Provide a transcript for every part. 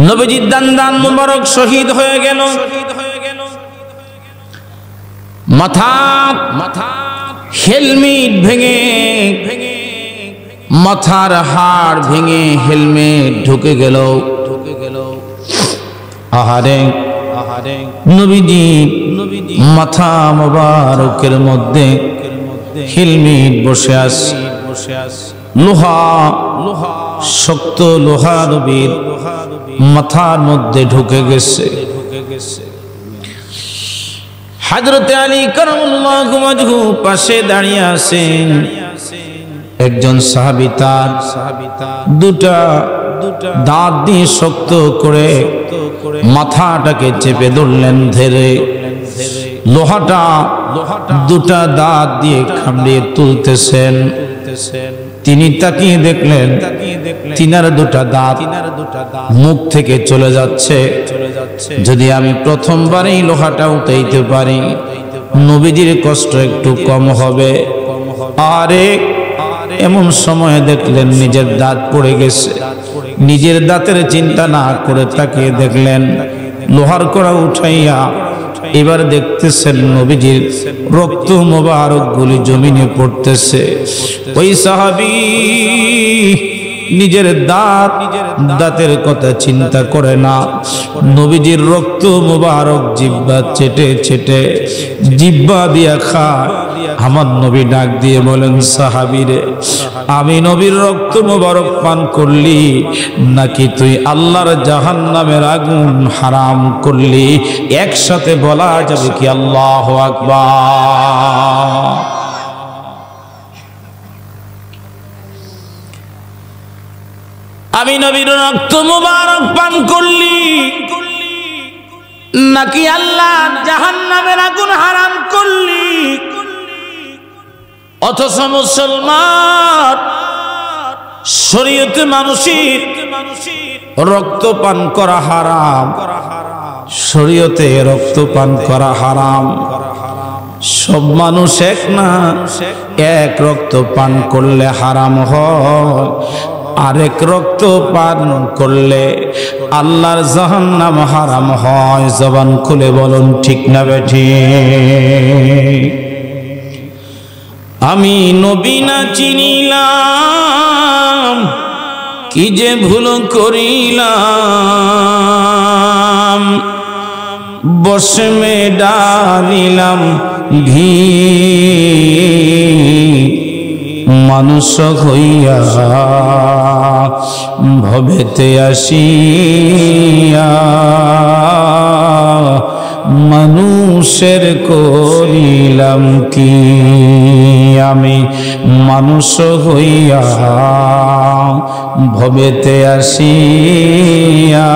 নবীজির দান মুবারক শহীদ হয়ে গেল। মাথা হেলমেট ভেঙে, মাথার হাড় ভেঙে হেলমেট ঢুকে গেল। আহারে নবীজি মাথা মোবারকের মধ্যে হেলমেট বসে আছে, লোহা শক্ত লোহা নবীর মাথার মধ্যে ঢুকে গেছে। হযরত আলী কারামাল্লাহু ওয়াজহু পাশে দাঁড়িয়ে আছেন। একজন সাহাবী তার দুটা দাঁত দিয়ে শক্ত করে মাথাটাকে চেপে ধরলেন ধরে। লোহাটা দুটা দাঁত দিয়ে কামড়িয়ে তুলতেছেন। তিনি তাকিয়ে দেখলেন তিনার দুটা দাঁত মুখ থেকে চলে যাচ্ছে। যদি আমি প্রথমবার এই লোহাটা উঠাইতে পারি, নবীজির কষ্ট একটু কম হবে। আরে এমন সময় দেখলেন নিজের দাঁত পড়ে গেছে। নিজের দাঁতের চিন্তা না করে তাকিয়ে দেখলেন লোহার কড়া উঠাইয়া এবার দেখতেছেন নবীজির রক্ত মোবারক গুলি জমিনে পড়তেছে। ওই সাহাবী নিজের দাঁতের কথা চিন্তা করে না, নবীজির রক্ত মোবারক জিহ্বা চেটে চেটে জিহ্বা দিয়া খায়। আমার নবী ডাক দিয়ে বলেন, সাহাবীরে, আমি নবীর রক্ত মোবারক পান করলি নাকি তুই আল্লাহর জাহান্নামের আগুন হারাম করলি? একসাথে বলা যাবে কি আল্লাহু আকবার? আমি নবীর রক্ত মোবারক পান করলি নাকি আল্লাহ জাহান্নামের আগুন হারাম করলি? অথচ মুসলমান শরীয়তে মানুষের রক্ত পান করা হারাম, শরীয়তে রক্ত পান করা হারাম। সব মানুষ এক না, এক রক্ত পান করলে হারাম হয়, আরেক রক্ত পান করলে আল্লাহর জাহান্নাম হারাম হয়। জবান খুলে বলুন ঠিক না বেঠিক? আমি নবী না চিনিলাম, কি যে ভুল করিলাম, বসমে ডালিলাম ঘি মানুষ হইয়া ভবেতে আসিয়া মানুষের করিলাম কি? আমি মানুষ হইয়া ভবেতে আসিয়া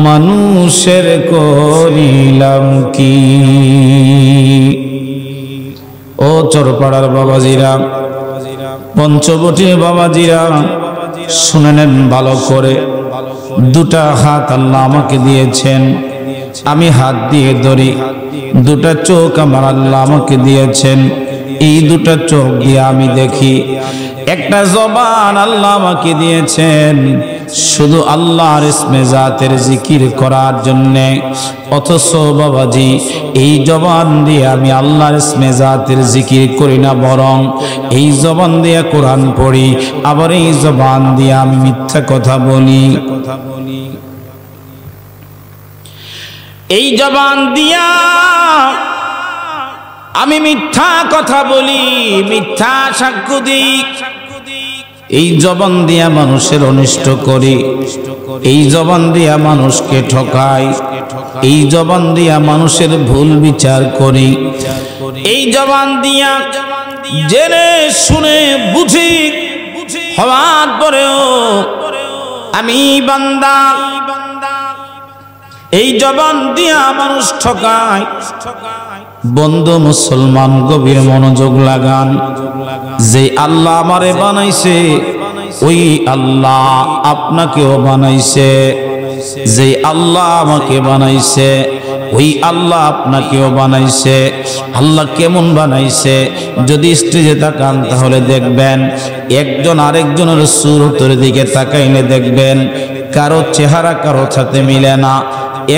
মানুষের করিলাম কি? ও চরপাড়ার বাবাজিরা, পঞ্চবটির বাবাজিরা, শুনে নেন ভালো করে। দুটা হাত আল্লাহ আমাকে দিয়েছেন, আমি হাত দিয়ে ধরি। দুটা চোখ আমার আল্লাহ আমাকে দিয়েছেন, এই দুটা চোখ দিয়ে আমি দেখি। একটা জবান আল্লাহ আমাকে দিয়েছেন শুধু আল্লাহর ইসমে জাতের জিকির করার জন্যে। অথচ বাবাজি এই জবান দিয়ে আমি আল্লাহর ইসমে জাতের জিকির করি না, বরং এই জবান দিয়ে কোরআন পড়ি, আবার এই জবান দিয়ে আমি মিথ্যা কথা বলি। এই জবান দিয়া আমি মিথ্যা কথা বলি, মিথ্যা সাক্ষ্য দিই। এই জবান দিয়া মানুষের অনিষ্ট করি, এই জবান দিয়া মানুষকে ঠকাই, এই জবান দিয়া মানুষের ভুল বিচার করি। এই জবান দিয়া জেনে শুনে বুঝি হওয়ার পরেও আমি বান্দা। এই জবান দিয়া মানুষ ঠকায়। বন্ধু মুসলমান, গভীর মনোযোগ লাগান। যে আল্লাহ আমারে বানাইছে ওই আল্লাহ আপনাকেও বানাইছে। যে আল্লাহ আমাকে বানাইছে ওই আল্লাহ আপনাকেও বানাইছে। আল্লাহ কেমন বানাইছে? যদি স্টেজে তাকান তাহলে দেখবেন একজন আরেকজনের সুরতের দিকে তাকাইলে দেখবেন কারো চেহারা কারো সাথে মিলে না।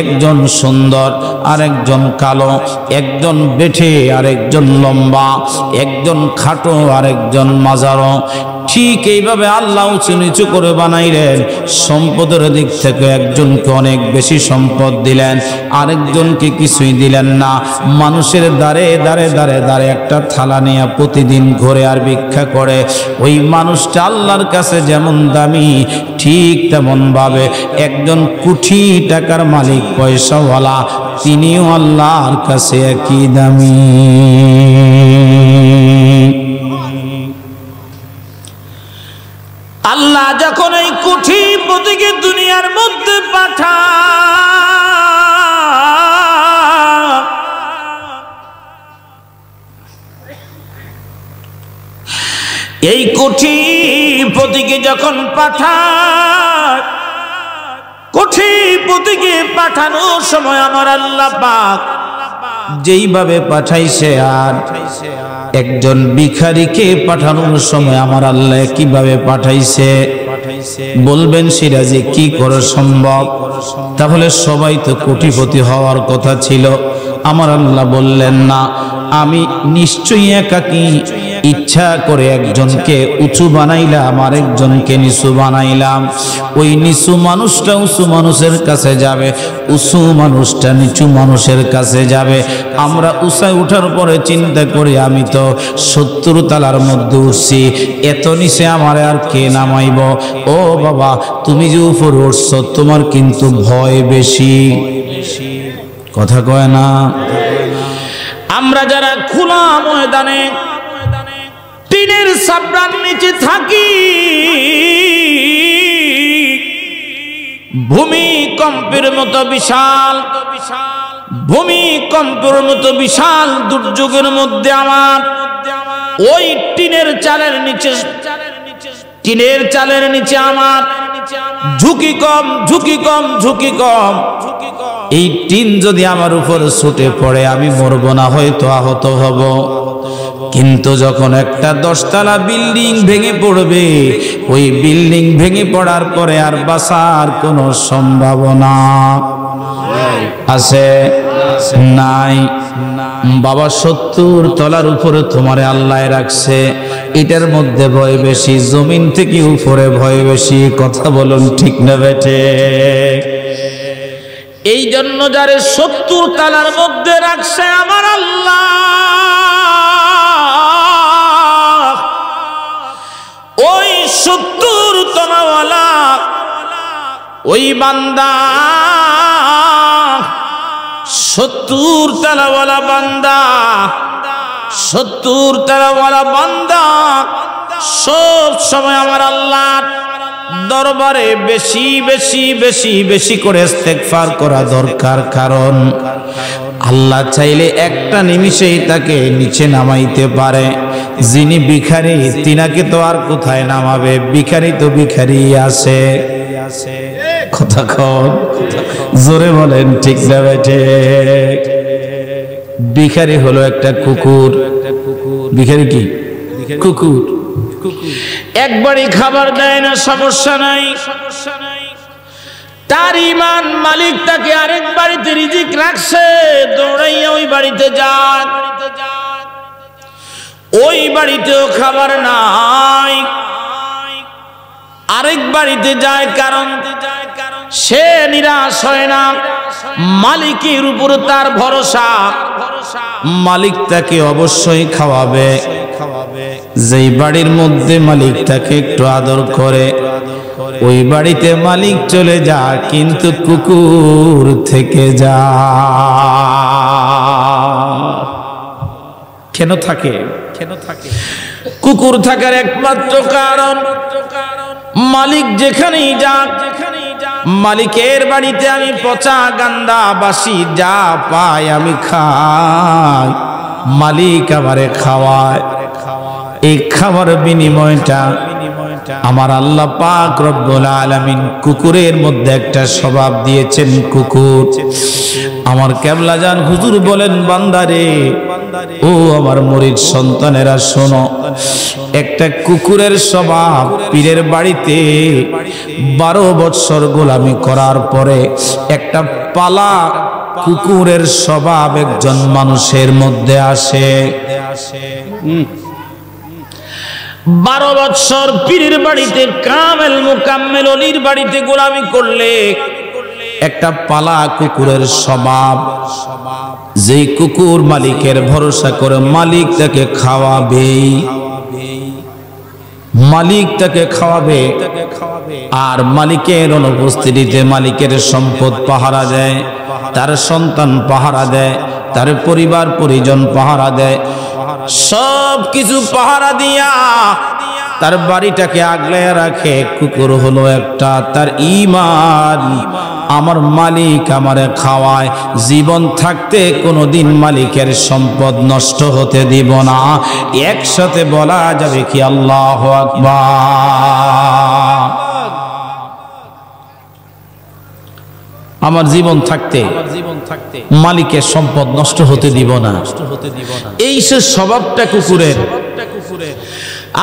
একজন সুন্দর, আরেকজন কালো, একজন বেঠে আরেকজন লম্বা, একজন খাটো আরেকজন মাঝারো। ঠিক এইভাবে আল্লাহ উঁচু নিচু করে বানাইলেন। সম্পদের দিক থেকে একজনকে অনেক বেশি সম্পদ দিলেন, আরেকজনকে কিছুই দিলেন না। মানুষের দ্বারে দ্বারে দ্বারে দ্বারে একটা থালা নিয়ে প্রতিদিন ঘুরে আর ভিক্ষা করে। ওই মানুষটা আল্লাহর কাছে যেমন দামি, ঠিক তেমন ভাবে একজন কোটি টাকার মালিক পয়সাওয়ালা, তিনিও আল্লাহর কাছে একই দামি। আল্লাহ যখন এই কোটিপতিকে দুনিয়ার মধ্যে পাঠায়, এই কোটিপতিকে যখন পাঠায়, কোটিপতিকে পাঠানোর সময় আমার আল্লাহ পাক যেইভাবে পাঠাইছে আর একজন ভিখারিকে পাঠানোর সময় আমার আল্লাহ কিভাবে পাঠাইছে বলবেন সিরাজে কি করে সম্ভব? তাহলে সবাই তো কোটিপতি হওয়ার কথা ছিল। আমার আল্লাহ বললেন না, আমি নিশ্চয়ই একাকী ইচ্ছা করে একজনকে উঁচু বানাইলাম, আরেকজনকে নিচু বানাইলাম। ওই নিচু মানুষটা উঁচু মানুষের কাছে যাবে, উঁচু মানুষটা নিচু মানুষের কাছে যাবে। আমরা উঁচায় উঠার পরে চিন্তা করি আমি তো 70 তলার মধ্যে উঠছি, এত নিচে আমার আর কে নামাইব? ও বাবা, তুমি যে উপরে উঠছো তোমার কিন্তু ভয় বেশি। কথা কয় না? আমরা যারা খোলা ময়দানে টিনের ছাপরার নিচে থাকি, ভূমিকম্পের মতো বিশাল দুর্যোগের মধ্যে আমার ওই টিনের চালের নিচে আমার ঝুঁকি কম। এই টিন যদি আমার উপর ছুটে পড়ে আমি মরব না, হয়তো আহত হব। কিন্তু যখন একটা 10 তলা বিল্ডিং ভেঙে পড়বে, ওই বিল্ডিং ভেঙে পড়ার পরে আর বাঁচার কোনো সম্ভাবনা আছে? নাই। বাবা 70 তলার উপরে তোমারে আল্লাহ রাখছে, এটার মধ্যে ভয় বেশি, জমিন থেকে উপরে ভয় বেশি। কথা বলুন ঠিক না বেটে? এই জন্য যারে 70 তলার মধ্যে রাখছে আমার আল্লাহ, ওই 70 তলাওয়ালা ওই বান্দা, 70 তলাওয়ালা বান্দা সব সময় আমার আল্লাহ দরবারে বেশি বেশি বেশি বেশি করে ইস্তেগফার করা দরকার। কারণ আল্লাহ চাইলে একটা নিমিষেই তাকে নিচে নামাইতে পারে। যিনি ভিখারি তিনাকে তো আর কোথায় নামাবে? ভিখারি তো ভিখারি আছে। কথা কন, জোরে বলেন ঠিক না বেটে? ভিখারি হলো একটা কুকুর। ভিখারি কি? কুকুর। একবারই খাবার দেয় না, সমস্যা নাই। তার ইমান, মালিক তাকে আরেক বাড়িতে রিজিক রাখছে, দৌড়াইয়া ওই বাড়িতে যায়। ওই বাড়িতেও খাবার নাই, আরেক বাড়িতে যায়। কারণ সে নিরাশ হয় না, মালিকের উপর তার ভরসা। মালিক তাকে অবশ্যই খাওয়াবে। যেই বাড়ির মধ্যে মালিক তাকে একটু আদর করে, ওই বাড়িতে মালিক চলে যা, কিন্তু কুকুর থেকে যা। কেন থাকে? কুকুর থাকার একমাত্র কারণ মালিক যেখানেই যাক, মালিকের বাড়িতে আমি পচা গান্দা বাসি যা পাই আমি খাই, মালিক আমারে খাওয়ায়। এই খাবার বিনিময়টা আমার আল্লাহ পাক রব্বুল আলামিন কুকুরের মধ্যে একটা স্বভাব দিয়েছেন, কুকুর। আমার কেবলা জান হুজুর বলেন, বান্দারে, ও আমার মুরিদ সন্তানেরা শোনো, একটা কুকুরের স্বভাব। পীরের বাড়িতে 12 বছর গোলামি করার পরে একটা পালা কুকুরের স্বভাব একজন মানুষের মধ্যে আসে। 12 বছর পীরের বাড়িতে কামেল মুকাম্মেল অলির বাড়িতে গোলামি করলে একটা পালা কুকুরের স্বভাব, যেই কুকুর মালিকের ভরসা করে, মালিক তাকে খাওয়াবে, মালিক তাকে খাওয়াবে, আর মালিকের অনুপস্থিতিতে মালিকের সম্পদ পাহারা দেয়, তার সন্তান পাহারা দেয়, তার পরিবার পরিজন পাহারা দেয়, সব কিছু পাহারা দিয়া তার বাড়িটাকে আগলায় রাখে। কুকুর হলো একটা, তার ঈমান, আমার মালিক আমারে খাওয়ায়, জীবন থাকতে কোনোদিন মালিকের সম্পদ নষ্ট হতে দিব না। একসাথে বলা যাবে কি আল্লাহু আকবার। আমার জীবন থাকতে মালিকের সম্পদ নষ্ট হতে দিব না, এই সে স্বভাবটা কুকুরের।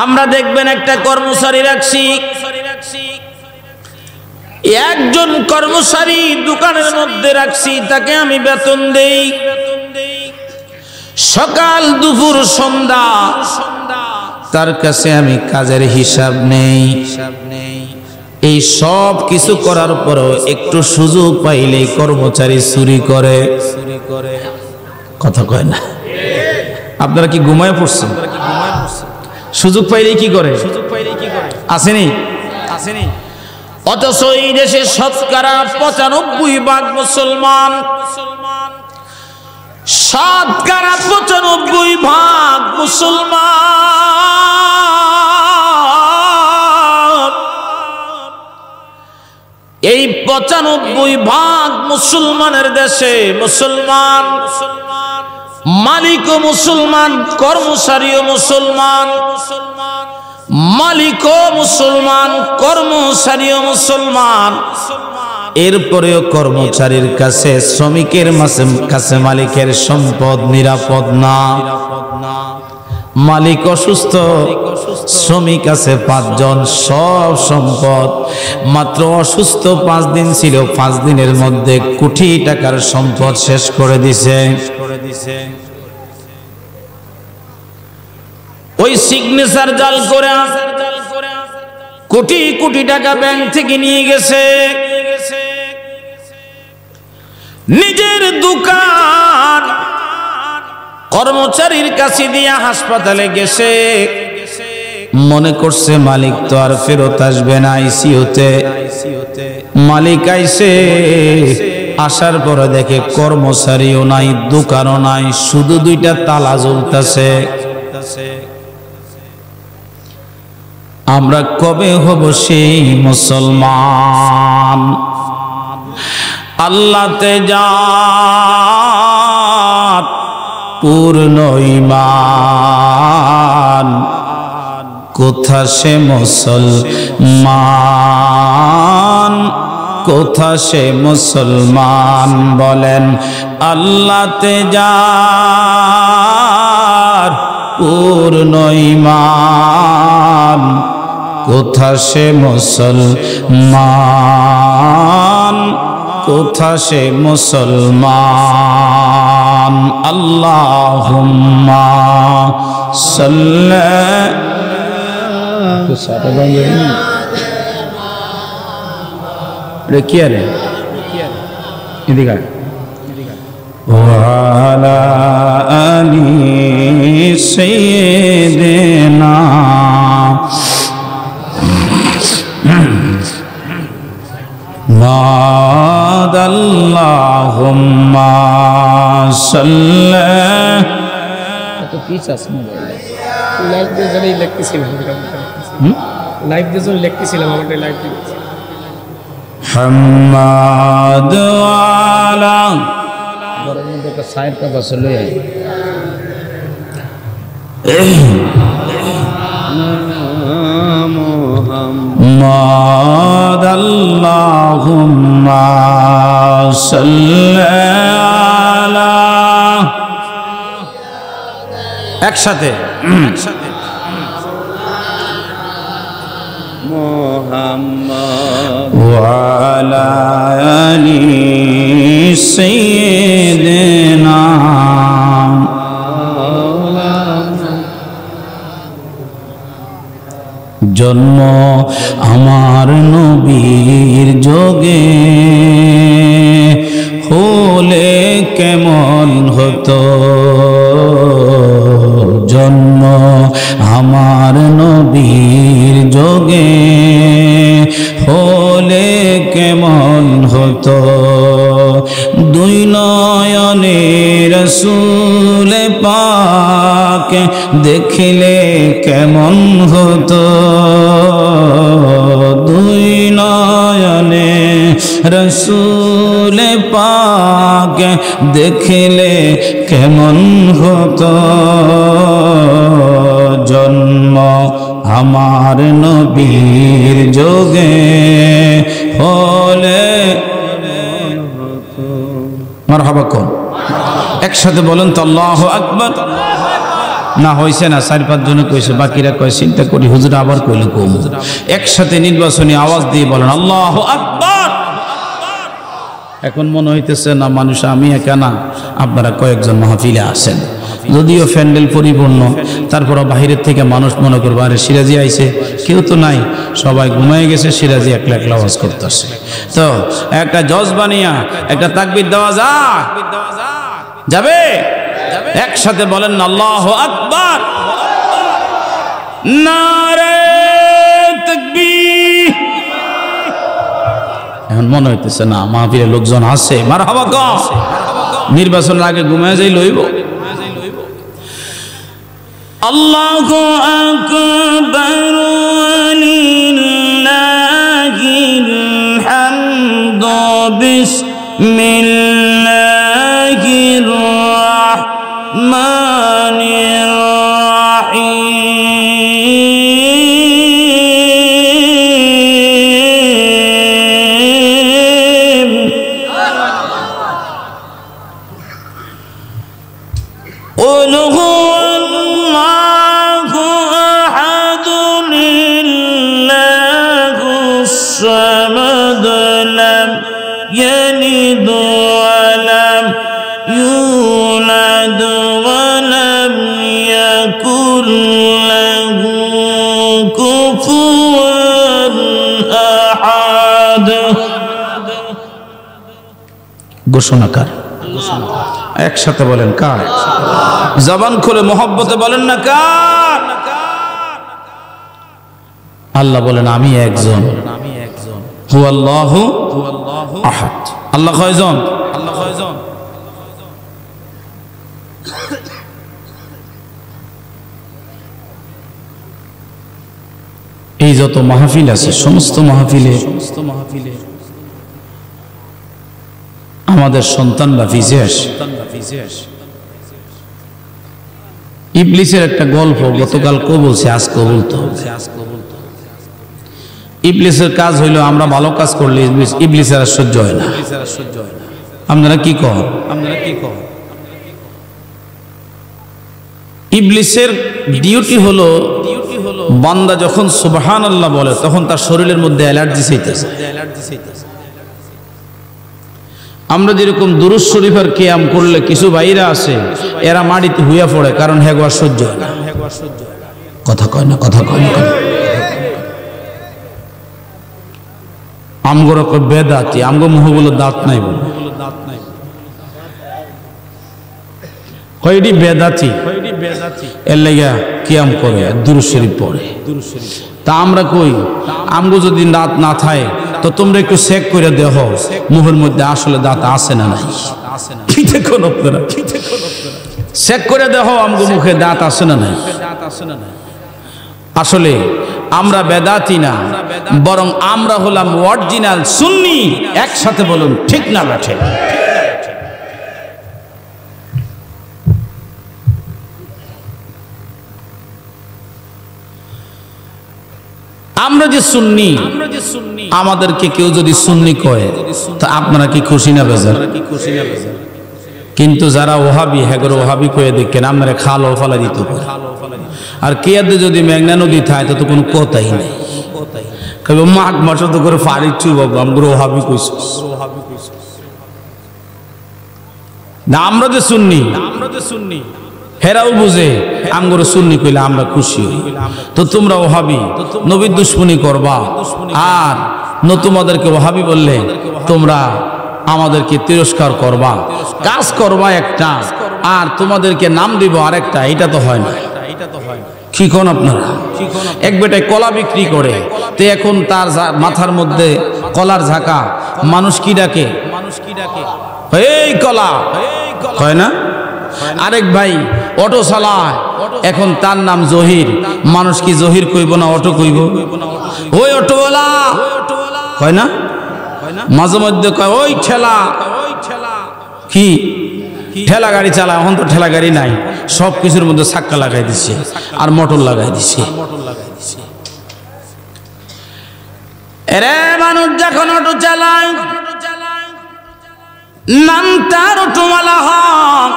আমরা দেখবেন একটা কর্মচারী রাখছি, একজন কর্মচারী দোকানের মধ্যে রাখছি, তাকে আমি বেতন দেই, সকাল দুপুর সন্ধ্যা তার কাছে আমি কাজের হিসাব নেই। এই সব কিছু করার পরও একটু সুযোগ পাইলেই কর্মচারী চুরি করে। কথা কয় না? আপনারা কি ঘুমায় পড়ছেন? সুযোগ পাইলেই কি করে? আসেনি? অথচ এই দেশে শতকরা 95% মুসলমান, শতকরা 95% মুসলমান। এই 95% মুসলমানের দেশে মুসলমান, মালিকও মুসলমান, কর্মচারীও মুসলমান, মালিকও মুসলমান, কর্মচারীও মুসলমান। এরপরেও কর্মচারীর কাছে, শ্রমিকের কাছে মালিকের সম্পদ নিরাপদ না। মালিক অসুস্থ, শ্রমিক আছে 5 জন, সব সম্পদ। মাত্র অসুস্থ 5 দিন ছিল, 5 দিনের মধ্যে কোটি টাকার সম্পদ শেষ করে দিছে। ওই সিগনেচার জাল করে কোটি কোটি টাকা ব্যাংক থেকে নিয়ে গেছে। নিজের দোকান কর্মচারীর কাছে দিয়া হাসপাতালে গেছে, মনে করছে মালিক তো আর ফেরত আসবে না। আইসিইউতে মালিক আইছে, আসার পরে দেখে কর্মচারীও নাই, দোকানও নাই, শুধু 2টা তালা ঝুলতেছে। আমরা কবে হব সেই মুসলমান? আল্লাহতে যার পূর্ণ ঈমান, কোথা সে মুসলমান, কোথা সে মুসলমান? বলেন, আল্লাহতে যার পূর্ণ ঈমান, কোথা সে মুসলমান, কোথা সে মুসলমান? আল্লাহুম্মা সাল্লি রে কি রে এদিকে ওয়ালা আলি সাইয়্যিদিনা আল্লাহুম্মা সাল্লি। কত পিস আছে মোবাইলে? লাইভ দিয়ে লিখতেছিলাম, লাইভ দিয়ে লিখতেছিলাম, আমাদের লাইভ দিয়েছি। হাম্মাদ আলা ঘরের মধ্যে একটা সাইড কথা চলে আই। মুহাম্মদ আল্লাহুম্মা সাল্লি আলা একসাথে মুহাম্মদ ওয়া আলা আলি সাইয়্যিদিনা জন্ম আমার নবীর যোগে হলে কেমন হতো জন্ম আমার নবীর যোগে হলে কেমন হতো দুই নয়নে রাসূল পাক দেখিলে কেমন হতো দুই নয়নে রাসূল পাক দেখিলে কেমন হতো জন্ম আমার নবীর যোগে হলে মারহাবা কোন একসাথে বলেন তো আল্লাহু আকবার না হইছে না চার পাঁচ জনে কইছে বাকিরা কয় চিন্তা করি হুজুর আবার কইলে কম একসাথে নির্বাচনী আওয়াজ দিয়ে বলেন আল্লাহু আকবার এখন মনে হইতেছে না মানুষ আমি একা না আপনারা কয়েকজন মাহফিলে আছেন যদিও প্যান্ডেল পরিপূর্ণ তারপরও বাহিরের থেকে মানুষ মনে করবে আরে সিরাজি আইছে কেউ তো নাই সবাই ঘুমায় গেছে সিরাজি একলা একলা আওয়াজ করতেছে তো একটা জজ বানিয়া একটা তাকবীর দেওয়া যাবে একসাথে বলেন আল্লাহু আকবার নারে তাকবীর এখন মনে হইতেছে না মাহফিলে লোকজন আছে মারহাবা কও নির্বাচনের আগে ঘুমায় যাই লইব আল্লাহু আকবার লিল্লাহিল হামদু বিসমিল্লাহির রাহমানির রাহিম قل هو الله أحد الله الصمد لم يلد ولم يولد ولم يكن له كفوا أحد ঘোষণাকার একসাথে বলেন কার জবান খুলে মোহব্বতে বলেন না কার আল্লাহ বলেন আমি একজন হুয়াল্লাহু আহাদ আল্লাহ কয়জন এই যত মাহফিল আছে সমস্ত মাহফিলে আমাদের সন্তানরা ভিজে আসে ইবলিসের একটা গল্প গতকাল কো বলছে আজকে বলতো ইবলিসের কাজ হইলো আমরা ভালো কাজ করলে ইবলিসের আর সহ্য হয় না আপনারা কি কহ ইবলিসের ডিউটি হলো বান্দা যখন সুবহানাল্লাহ বলে তখন তার শরীরের মধ্যে অ্যালার্জি চাইতেছে আমরা যেরকম দুরূদ শরীফের কিয়াম করলে কিছু ভাইরা আছে এরা মাটিতে হুইয়া পড়ে কারণ হেগোয়ার সহ্য হয় না কথা কয় না আমগোর বেদাতি আমগো মুহগুলো দাঁত নাই বলে কয়টি বেদাতি এর লাগা কিয়াম করে দুরূদ শরীফ পড়ে তা আমরা কই আমগো যদি দাঁত না থাকে তো তোমরা একটু চেক করে দেখো মুখের মধ্যে আসলে দাঁত আছে না নাই কি দেখুন আপনারা চেক করে দেখো আমগো মুখে দাঁত আছে না নাই আসলে আমরা বেদাতি না বরং আমরা হলাম অরিজিনাল সুন্নি একসাথে বলুন ঠিক না বেঠে আমরা যে সুন্নি, আমাদেরকে কেউ যদি সুন্নি কয় তো আপনারা কি খুশি না বেজার? কিন্তু যারা ওহাবি, হ্যাগর ওহাবি কয়ে দেখেন আমরা খাল ও ফালা দিত, আর কেয়াদে যদি মেঘনা নদী থাকে তো কোনো কথাই নেই। মাঘ মাস তো করে ফারিচ্ছু বাবু আমরা ওহাবি কইছি না, আমরা যে সুন্নি হেরাও বুঝে আমগরে সুন্নি কইলে আমরা খুশি হই। তো তোমরা ওহাবি নবীর দুশ্মনী করবা, আর তোমাদেরকে ওহাবি বললে তোমরা আমাদেরকে তিরস্কার করবা, কাজ করবা একটা আর তোমাদেরকে নাম দিব আরেকটা, এটা তো হয় না। কি কোন আপনারা? এক বেটায় কলা বিক্রি করে, তো এখন তার মাথার মধ্যে কলার ঝাঁকা, মানুষ কি ডাকে? এই কলা হয় না। আরেক ভাই অটো চালায়, এখন তার নাম জহির, মানুষ কি জহির কইব না অটো কইব? ওই অটোওয়ালা হয় না, মাঝে মধ্যে কয় ওই ঠেলা। কি ঠেলা গাড়ি চালায়? এখন তো ঠেলা গাড়ি নাই, সব কিছুর মধ্যে চাক্কা লাগাই দিচ্ছে আর মোটর লাগাই দিচ্ছে। এরে মানুষ যখন অটো চালায় নাম তার অটোওয়ালা হয়,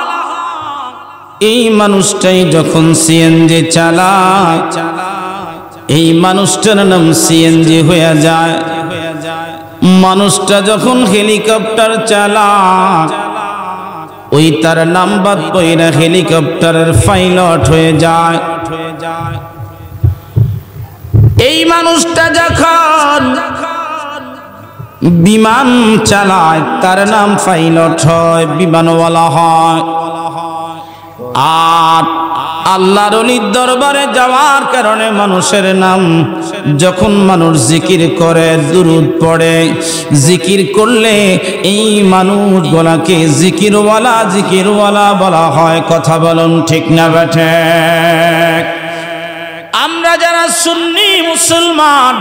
এই মানুষটাই যখন সিএনজি চালায় এই মানুষটার নাম সিএনজি হয়ে যায়। মানুষটা যখন হেলিকপ্টার চালায় ওই তার নাম বাদ পইরা হেলিকপ্টারের পাইলট হয়ে যায়। এই মানুষটা যখন বিমান চালায় তার নাম পাইলট হয়, বিমানওয়ালা হয়। আর আল্লাহর ওলির দরবারে যাওয়ার কারণে মানুষের নাম, যখন মানুষ জিকির করে দুরূদ পড়ে, জিকির করলে এই মানুষগুলাকে জিকিরওয়ালা বলা হয়। কথা বলুন ঠিক না বেঠে? আমরা যারা সুন্নি মুসলমান,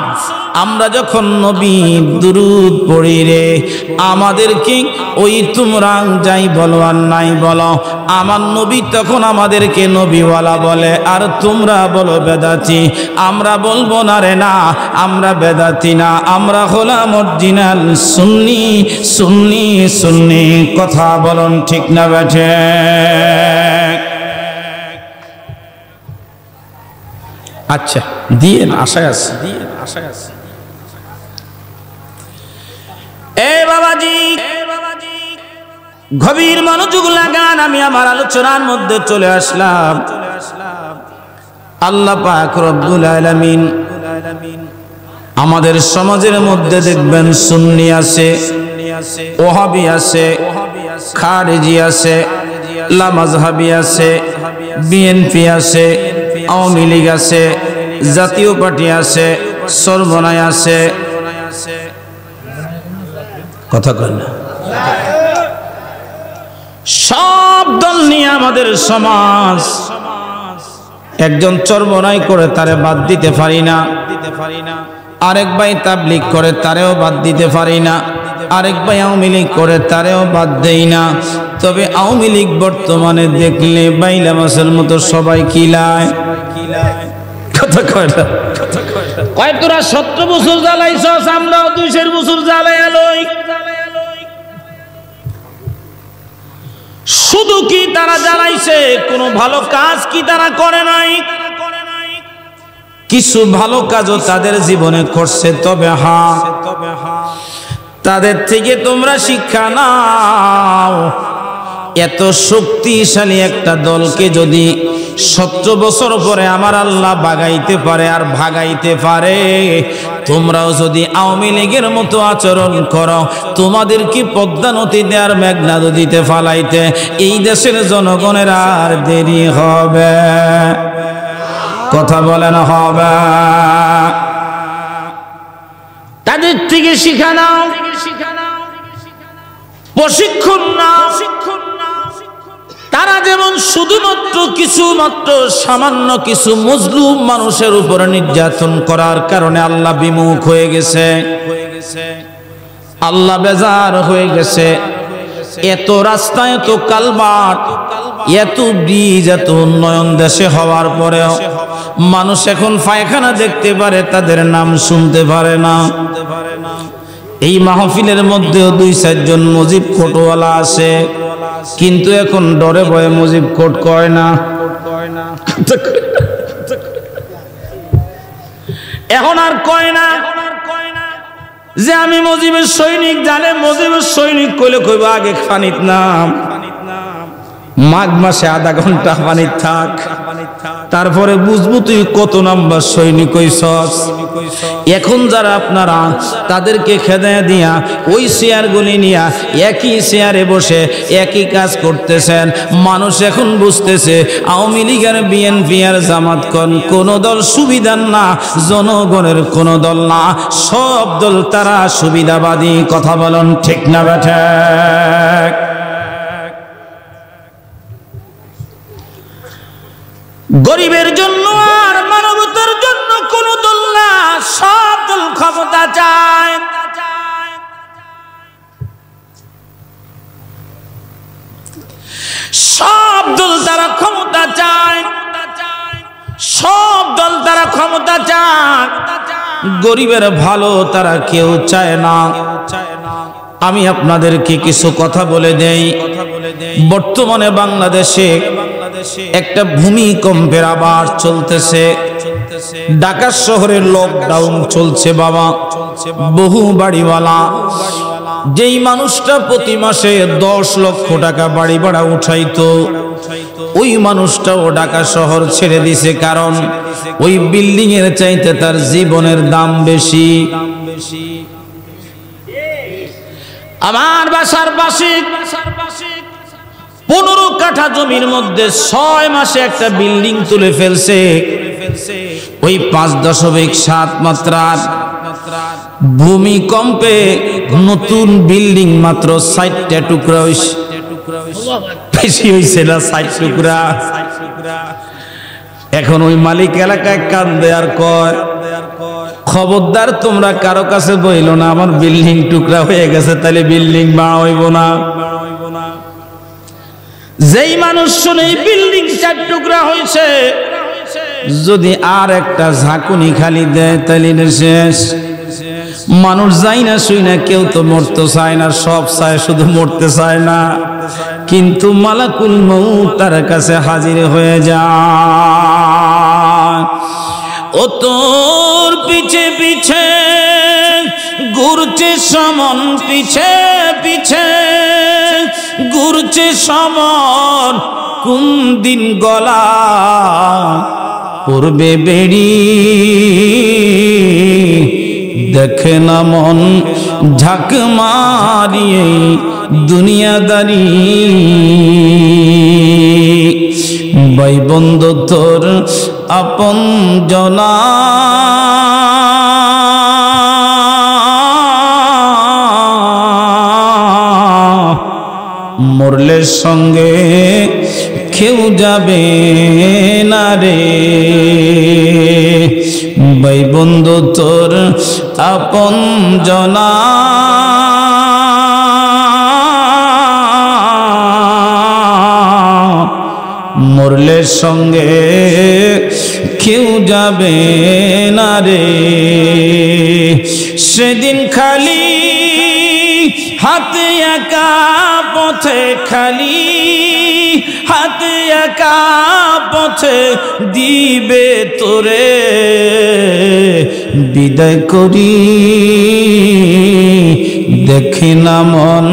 আমরা যখন নবীর দুরূদ পড়ি রে, আমাদেরকে ওই তোমরা যাই বলো আর নাই বলো, আমার নবী তখন আমাদেরকে নবীওয়ালা বলে, আর তোমরা বলো বেদাতি। আমরা বলবো না রে, না আমরা বেদাতি না, আমরা হলাম অরিজিনাল সুন্নি। সুন্নি সুন্নি কথা বলুন ঠিক না বেঠে? আচ্ছা দিয়ে আশায় আছে, এ বাবাজি গভীর মনোযোগ লাগান, আমি আমার আলোচনার মধ্যে চলে আসলাম। আল্লাহ পাক রব্বুল আলামিন আমাদের সমাজের মধ্যে দেখবেন সুন্নি আছে, ওহাবি আছে, খারেজি আছে, লামাজহাবি আছে, বিএনপি আছে, আওয়ামী লীগ আছে, জাতীয় পার্টি আছে, সর্বনাই আছে। কথা কয় না? সব দল নিয়ে আমাদের সমাজ। একজন চরমনাই করে তারে বাদ দিতে পারি না, আরেক ভাই তাবলীগ করে তারেও বাদ দিতে পারি না, আরেক ভাই আওয়ামী লীগ করে তারেও বাদ দেই না। তবে আওয়ামী লীগ বর্তমানে দেখলে বাইলা মাছের মতো সবাই কিলায়। কথা কয় না? কয় তোরা 17 বছর জ্বালাইছস, আমরাও 200 বছর জ্বালাইয়া লই। শুধু কি তারা জ্বালাইছে, কোনো ভালো কাজ কি তারা করে নাই? কিছু ভালো কাজও তাদের জীবনে করছে। তবে হ্যাঁ, তাদের থেকে তোমরা শিক্ষা নাও। এত শক্তিশালী একটা দলকে যদি 17 বছর পরে আমার আল্লাহ বাগাইতে পারে আর ভাগাইতে পারে, তোমরাও যদি আওয়ামী লীগের মতো আচরণ করো, তোমাদের কি পদ্মা নদীতে আর মেঘনা নদীতে ফালাইতে এই দেশের জনগণের আর দেরি হবে? কথা বলেন হবে? তাদের থেকে শিক্ষা নাও, প্রশিক্ষণ নাও। তারা যেমন শুধুমাত্র সামান্য কিছু মজলুম মানুষের উপরে নির্যাতন করার কারণে আল্লাহ বিমুখ হয়ে গেছে, আল্লাহ বেজার হয়ে গেছে। এত রাস্তা, এত কালভার্ট, এত ব্রিজ এত উন্নয়ন দেশে হওয়ার পরেও মানুষ এখন পায়খানা দেখতে পারে, তাদের নাম শুনতে পারে না। এই মাহফিলের মধ্যেও 2-4 জন মুজিব কোটওয়ালা আছে, কিন্তু এখন ডরে ভয়ে মুজিব কোট কয় না। এখন আর কয় না যে আমি মুজিবের সৈনিক। জানে মুজিবের সৈনিক কইলে কইব আগে পানিত নাম, মাঘ মাসে আধা ঘন্টা পানিত থাক, তারপরে বুঝবো তুই কত নাম্বার সৈনিক হইছস। এখন যারা আপনারা তাদেরকে খেদায়া দিয়া ওই চেয়ারগুলি নিয়া একই চেয়ারে বসে একই কাজ করতেছেন, মানুষ এখন বুঝতেছে আওয়ামী লীগ আর বিএনপি আর জামাত কোন দল সুবিধার না, জনগণের কোন দল না, সব দল তারা সুবিধাবাদী। কথা বলেন ঠিক না বেঠা? গরিবের জন্য আর মানবতার জন্য কোন দল না, সব দল ক্ষমতা চায়। সব দল তারা ক্ষমতা চায়, সব দল তারা ক্ষমতা চায়, গরিবের ভালো তারা কেউ চায় না। আমি আপনাদেরকে কিছু কথা বলে দেই। বর্তমানে বাংলাদেশে একটা ভূমিকম্পের আবার চলতেছে। ঢাকা শহরে লকডাউন চলছে বাবা। বহু বাড়িওয়ালা, যেই মানুষটা প্রতি মাসে 10 লক্ষ টাকা বাড়ি ভাড়া উঠাইতো, ওই মানুষটাও ঢাকা শহর ছেড়ে দিছে, কারণ ওই বিল্ডিং এর চাইতে তার জীবনের দাম বেশি। আমার বাসার পাশে 15 কাঠা জমির মধ্যে 6 মাসে একটা বিল্ডিং তুলে ফেলছে। ওই 5.7 মাত্রার ভূমিকম্পে নতুন বিল্ডিং মাত্র 60টা টুকরা হইছে। বেশি হইছে না 60 টুকরা। এখন ওই মালিক এলাকায় কান্দে আর কয়, খবরদার তোমরা কারো কাছে বইলো না আমার বিল্ডিং টুকরা হয়ে গেছে, তাহলে বিল্ডিং বাড়া হইব না। যেই মানুষ শুনে বিল্ডিং 4 টুকরা হয়েছে, যদি আর একটা ঝাঁকুনি খালি দেয় তাহলে শেষ। মানুষ যাই না শুই না, কেউ তো মরতে চায় না, সব চায়, শুধু মরতে চায় না। কিন্তু মালাকুল মউত তার কাছে হাজির হয়ে যায়। ও তোর পিছে পিছে ঘুরছে সমন, পিছে পিছে ঘুরছে সমন, কোন দিন গলা পড়বে বেড়ি, দেখে না মন ঝাঁক মারিয়ে দুনিয়াদারি। ভাই বন্ধু তোর আপন জনা, মরলে সঙ্গে কেউ যাবে না রে। ভাই বন্ধু তোর আপন জনা, মরলে সঙ্গে কেউ যাবে না রে। সেদিন খালি হাতে একা পথে, খালি হাতে একা পথে দিবে তোরে বিদায় করি, দেখে না মন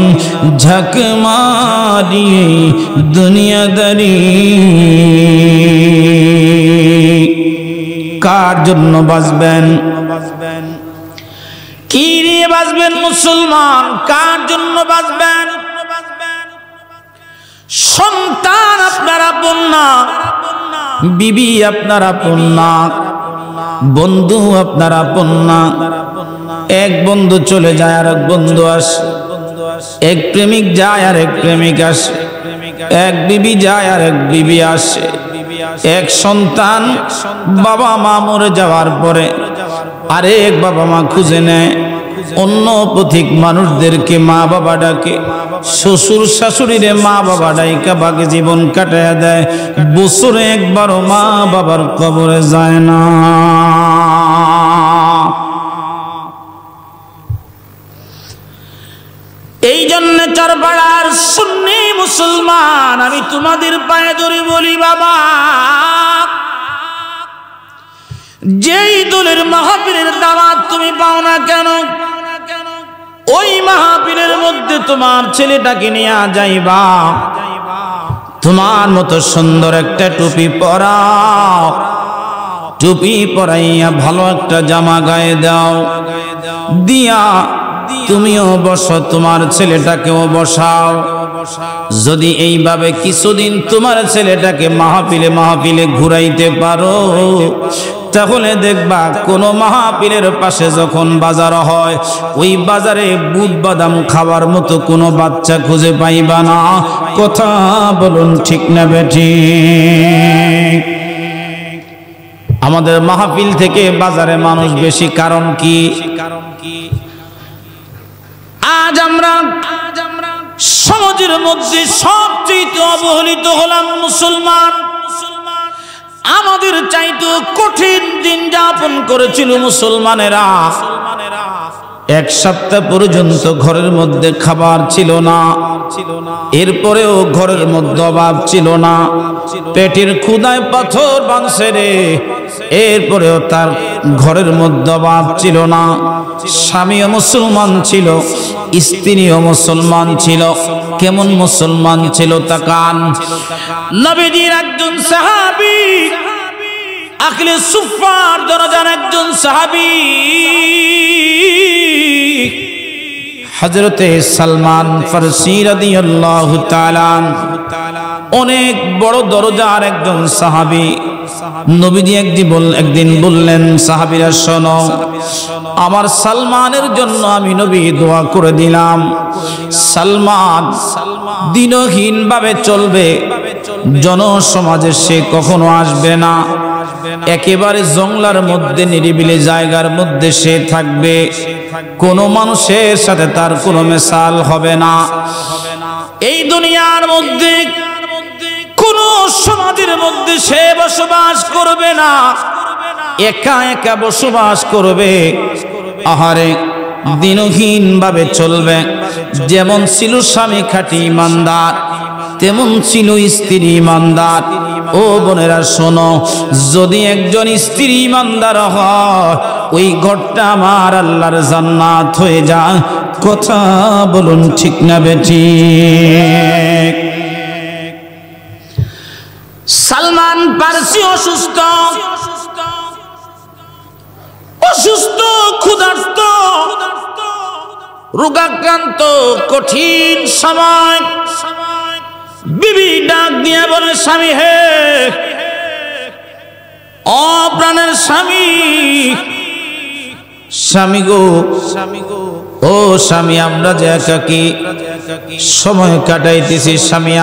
ঝাঁক মারিয়ে দুনিয়াদারি। কার জন্য বাঁচবেন? কি নিয়ে বাঁচবেন মুসলমান? কার জন্য বাঁচবেন? সন্তান আপনার আপন না, বিবি আপনার আপন না, বন্ধু আপনার আপন না। এক বন্ধু চলে যায় আর এক বন্ধু আসে, এক প্রেমিক যায় আর এক প্রেমিক আসে, এক বিবি যায় আর এক বিবি আসে। এক সন্তান বাবা মা মরে যাওয়ার পরে আরেক বাবা মা খুঁজে নেয়, অন্য পথিক মানুষদেরকে মা বাবা ডাকে। শ্বশুর শাশুড়িরে মা বাবা ডাইকা বাকি জীবন কাটায়া দেয়, বছরে একবারও মা বাবার কবরে যায় না। এই জন্য চরপাড়ার সুন্নি মুসলমান আমি তোমাদের পায়ে ধরে বলি, বাবা যেই দলের মাহফিলের দাওয়াত তুমি পাও না কেন, ওই মাহফিলের মধ্যে তোমার ছেলেটাকে নিয়ে যাইবা, তোমার মতো সুন্দর একটা টুপি পরাও, টুপি পরাইয়া ভালো একটা জামা গায়ে দাও, দিয়া তুমিও বসো, তোমার ছেলেটাকেও বসাও। যদি এইভাবে কিছুদিন তোমার ছেলেটাকে মাহফিলে মাহফিলে ঘুরাইতে পারো, তাহলে দেখবা কোন মাহফিলের পাশে যখন বাজার হয়, ওই বাজারে বুট বাদাম খাওয়ার মতো কোনো বাচ্চা খুঁজে পাইবা না। কথা বলুন ঠিক না বেঠিক? আমাদের মাহফিল থেকে বাজারে মানুষ বেশি, কারণ কি? আজ আমরা সমাজের মধ্যে সবচেয়ে অবহেলিত হলাম মুসলমান। আমাদের চাইতে কঠিন দিন যাপন করেছিল মুসলমানেরা। এক সপ্তাহ পর্যন্ত ঘরের মধ্যে খাবার ছিল না, এরপরেও ঘরের মধ্যে অভাব ছিল না, পেটের ক্ষুধায় পাথর ভাঙছে রে, এরপরেও তার ঘরের মধ্যে অভাব ছিল না। স্বামীও মুসলমান ছিল, স্ত্রীও মুসলমান ছিল। কেমন মুসলমান ছিল তাকান। নবীজির একজন সাহাবী, আখলে সুফার দরজার একজন সাহাবী হযরতে সালমান ফারসি রাদিয়াল্লাহু তাআলা, অনেক বড় দরজার একজন সাহাবী। নবীজি একদিন বললেন, সাহাবীরা শোনো, আমার সালমানের জন্য আমি নবী দোয়া করে দিলাম। সালমান দিনহীন ভাবে চলবে, জনসমাজে সে কখনো আসবে না, একেবারে জঙ্গলার মধ্যে নিরিবিলি জায়গার মধ্যে সে থাকবে, কোনো মানুষের সাথে তার কোনো মেশাল হবে না। এই দুনিয়ার মধ্যে কোন সমাজের মধ্যে সে বসবাস করবে না, একা একা বসবাস করবে। আহারে দিনহীন ভাবে চলবে। যেমন ছিল স্বামী খাঁটি ইমানদার, তেমন ছিল স্ত্রী ইমানদার। ও বোনেরা শোনো, যদি একজন স্ত্রী ইমানদার হয়, ওই ঘরটা আমার আল্লাহর জান্নাত হয়ে যায়। কথা বলুন ঠিক না বেঠিক? সালমান ফারসি অসুস্থ, ক্ষুধার্ত, রোগাক্রান্ত, কঠিন সময়। বিবি ডাক দিয়ে বলে, স্বামী হে, অপ্রাণের স্বামী, স্বামী গো, ও স্বামী, আমরা যে একাকী সময় কাটাইতেছি, স্বামী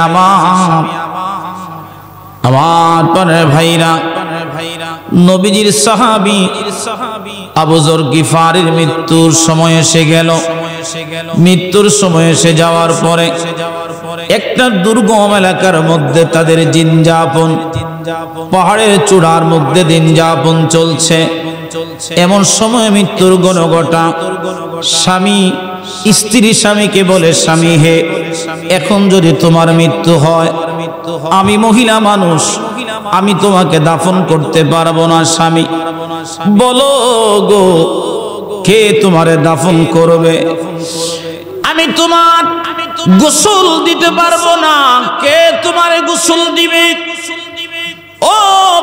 আমার প্রাণের ভাইরা। নবীজির সাহাবী আবু যর গিফারির মৃত্যুর সময় এসে গেল। মৃত্যুর সময় এসে যাওয়ার পরে একটা দুর্গম এলাকার মধ্যে তাদের দিন যাপন, পাহাড়ের চূড়ার মধ্যে দিন যাপন চলছে। এমন সময় মৃত্যুর গণগটা স্বামী স্ত্রী স্বামীকে বলে, স্বামী হে, এখন যদি তোমার মৃত্যু হয়, আমি মহিলা মানুষ, আমি তোমাকে দাফন করতে পারবো না। স্বামী বলো গো, কে তোমারে দাফন করবে? আমি তোমার গোসল দিতে পারবো না, কে তোমারে গোসল দিবে? ও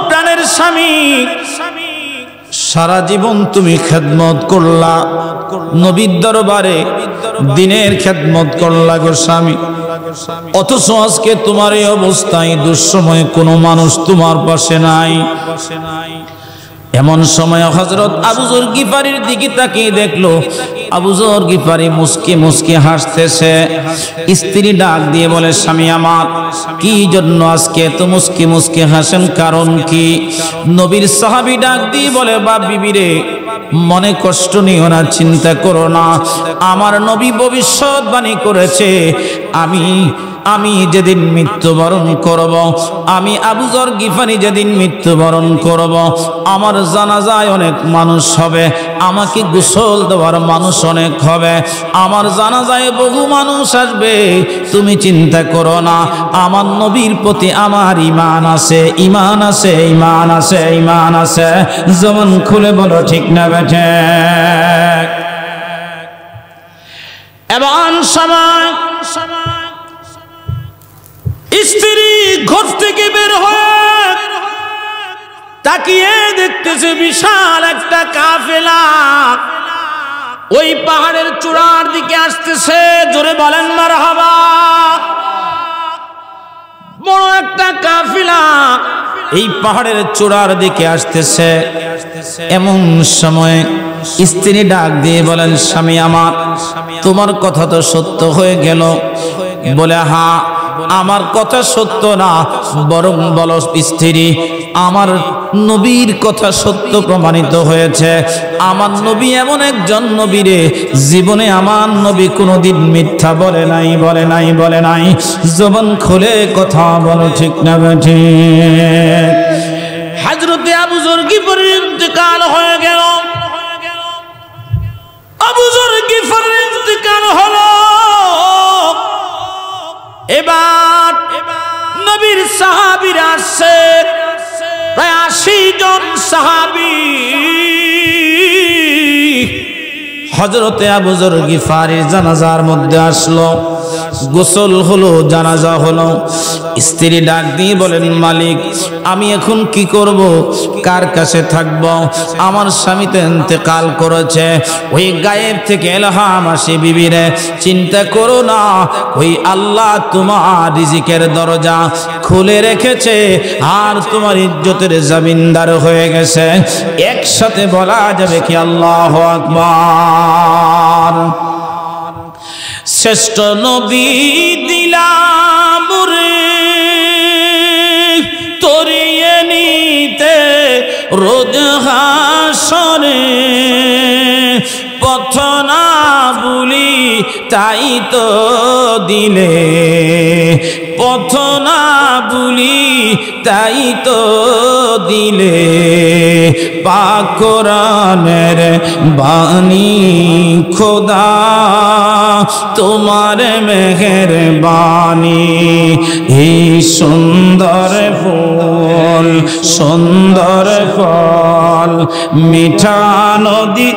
প্রাণের স্বামী, সারা জীবন তুমি খেদমত করলা, নবীর দরবারে দিনের খেদমত করলা গো স্বামী, অথচ আজকে তোমার এই অবস্থায়, দুঃসময়ে কোনো মানুষ তোমার পাশে নাই। এমন সময় হযরত আবু যর গিফারির দিকে তাকিয়ে দেখলো আবু যর গিফারি মুস্কি মুস্কি হাসতেছে। স্ত্রী ডাক দিয়ে বলে, স্বামী আমার, কি জন্য আজকে এত মুস্কি মুস্কি হাসেন, কারণ কি? নবীর সাহাবী ডাক দিয়ে বলে, বা বিবি রে, মনে কষ্ট নিও না, চিন্তা করো না। আমার নবী ভবিষ্যৎবাণী করেছে, আমি যেদিন মৃত্যুবরণ করব, আমি আবু যর গিফারি যেদিন মৃত্যুবরণ করব, আমার জানাজায় অনেক মানুষ হবে, আমাকে গোসল দেওয়ার মানুষ অনেক হবে, আমার জানাজায় বহু মানুষ আসবে। তুমি চিন্তা করো না, আমার নবীর প্রতি আমার ঈমান আছে, ঈমান আছে, ঈমান আছে, ঈমান আছে। জবান খুলে বলো ঠিক না বেঠে? এমন সময় স্ত্রী ঘর থেকে বের হয়ে তাকিয়ে দেখতেছে বিশাল একটা কাফেলা ওই পাহাড়ের চূড়ার দিকে আসতেছে। জোরে বলেন মারহাবা। বড় একটা কাফেলা এই পাহাড়ের চূড়ার দিকে আসতেছে। এমন সময় স্ত্রী ডাক দিয়ে বলেন, স্বামী আমার, তোমার কথা তো সত্য হয়ে গেল। বলে, হ্যাঁ, আমার কথা সত্য না, বরং বলো স্ত্রী, আমার নবীর কথা সত্য প্রমাণিত হয়েছে। আমার নবী এমন একজন নবী রে, জীবনে আমার নবী কোনোদিন মিথ্যা বলে নাই, বলে নাই, বলে নাই। জবান খুলে কথা বলো ঠিক না ঠিক? হযরতে আবু যর গিফারির ইন্তেকাল হয়ে গেল। আবু যর গিফারির ইন্তেকাল হলো। এবার নবীর সাহাবীরা আসছে, প্রায় 80 জন সাহাবী হযরতে আবু যর গিফারির জানাজার মধ্যে আসলো। গোসল হলো, জানাজা হলো। স্ত্রী ডাক দিয়ে বলেন, মালিক, আমি এখন কি করব, কার কাছে থাকব? আমার স্বামী তো ইন্তেকাল করেছে। ওই গায়েব থেকে ইলহাম আসে, বিবিরে চিন্তা করো না, ওই আল্লাহ তোমার রিজিকের দরজা খুলে রেখেছে, আর তোমার ইজ্জতের জমিনদার হয়ে গেছে। একসাথে বলা যাবে কি আল্লাহু আকবার। শ্রেষ্ঠ নবী দিলাম রে তরিয়ে নিতে রোজ হাসরে, পথ না ভুলি তাই তো দিলে, পথ না ভুলি তাই তো দিলে, পাক কোরআনের বাণী খোদা তোমার মেহেরবানি। এই সুন্দর ফুল, সুন্দর ফল, মিঠা নদী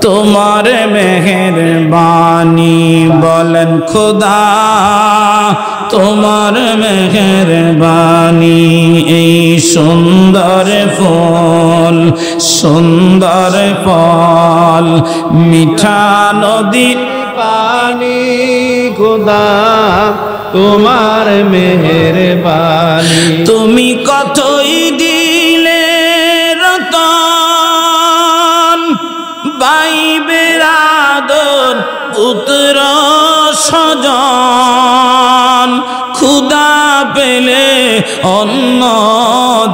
তোমার মেহেরবানি। বলেন খোদা তোমার মেহেরবানি। এই সুন্দর ফুল, সুন্দর ফল, মিঠা নদী পানি, খোদা তোমার মেহেরবানি। তুমি কতই দিলে রতন, ভাই বেরাদর, পুত্র স্বজন, ক্ষুধা পেলে অন্ন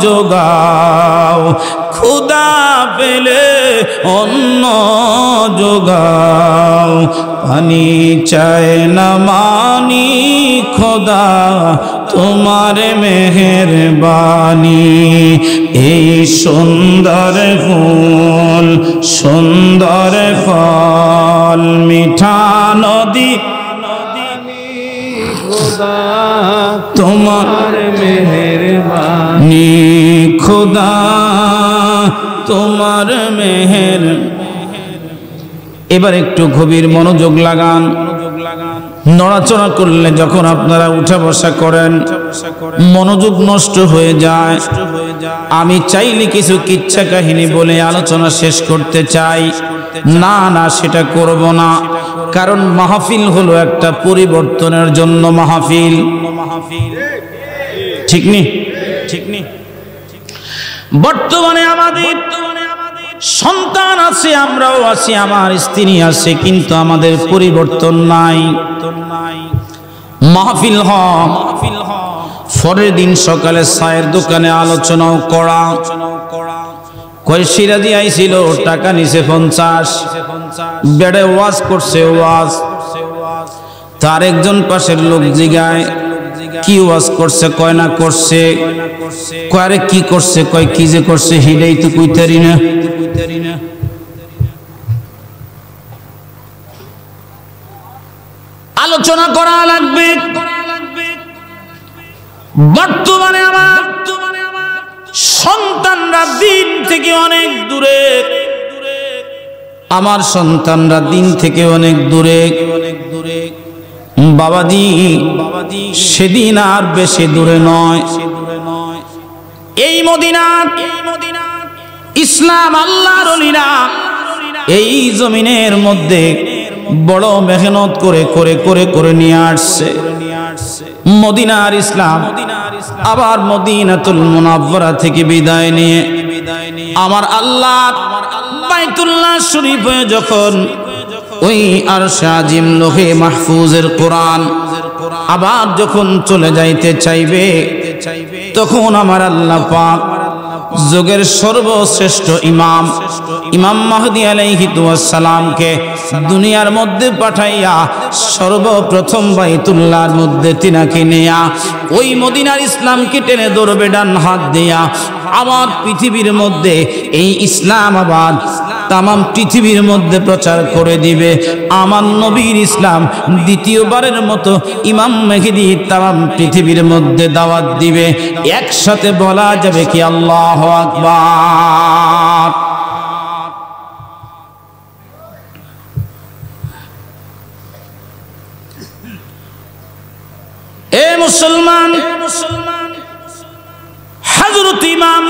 যোগাও, ক্ষুধা পেলে অন্ন যোগাও, পানি চায় না মানি খোদা তোমার মেহেরবানি। এই সুন্দর ফুল, সুন্দর ফল, মিঠা নদী খোদা তোমার মেহেরবানি। খোদা তোমার মেহের। এবার একটু গভীর মনোযোগ লাগান। নড়াচড়া করলে যখন আপনারা উঠা বসা করেন মনোযোগ নষ্ট হয়ে যায়। আমি চাইলে কিছু কিচ্ছা কাহিনী বলে আলোচনা শেষ করতে চাই, না না সেটা করব না, কারণ মাহফিল হলো একটা পরিবর্তনের জন্য মাহফিল। ঠিক নি? বর্তমানে আমাদের সন্তান আছে, আমরাও আছি, আমার স্ত্রী আছে, কিন্তু আমাদের পরিবর্তন নাই। মাহফিল পরের দিন সকালে চায়ের দোকানে আলোচনাও করা। কয় সিরাজি আইছিল, টাকা নিছে 50, বেড়ে ওয়াজ করছে। ওয়াজ তার একজন পাশের লোক জিগায়, কি ওয়াজ করছে? কয় না করছে। কয় আরে কি করছে? কয় কি যে করছে হিডেই তো কইতারি না। আলোচনা করা লাগবে। বর্তমানে আমার সন্তানরা দিন থেকে অনেক দূরে, আমার সন্তানরা দিন থেকে অনেক দূরে। বাবাজি সেদিন আর বেশি দূরে নয়। এই মদিনা ইসলাম আল্লাহর ওলিরা এই জমিনের মধ্যে বড় মেহনত করে করে করে করে নিয়ে আসছে। মদিনার ইসলাম আবার মদিনাতুল মুনাওয়ারা থেকে বিদায় নিয়ে আমার আল্লাহ বাইতুল্লাহ শরীফে যখন ওই আরশে আজিম লোহে মাহফুজের কোরআন আবার যখন চলে যাইতে চাইবে, তখন আমার আল্লাহ পাক যুগের সর্বশ্রেষ্ঠ ইমাম মাহদী আলাইহিস সালামকে দুনিয়ার মধ্যে পাঠাইয়া সর্বপ্রথম বাইতুল্লাহর মধ্যে তিনাকে নিয়া ওই মদিনার ইসলামকে টেনে ধরবে ডান হাত দিয়া। আমার পৃথিবীর মধ্যে এই ইসলাম আবার তাম পৃথিবীর মধ্যে প্রচার করে দিবে। আমার নবীর ইসলাম দ্বিতীয়বারের মতো ইমাম মেহেদী তাম পৃথিবীর মধ্যে দাওয়াত দিবে। একসাথে বলা যাবে কি আল্লাহু আকবার। এ মুসলমান, হযরত ইমাম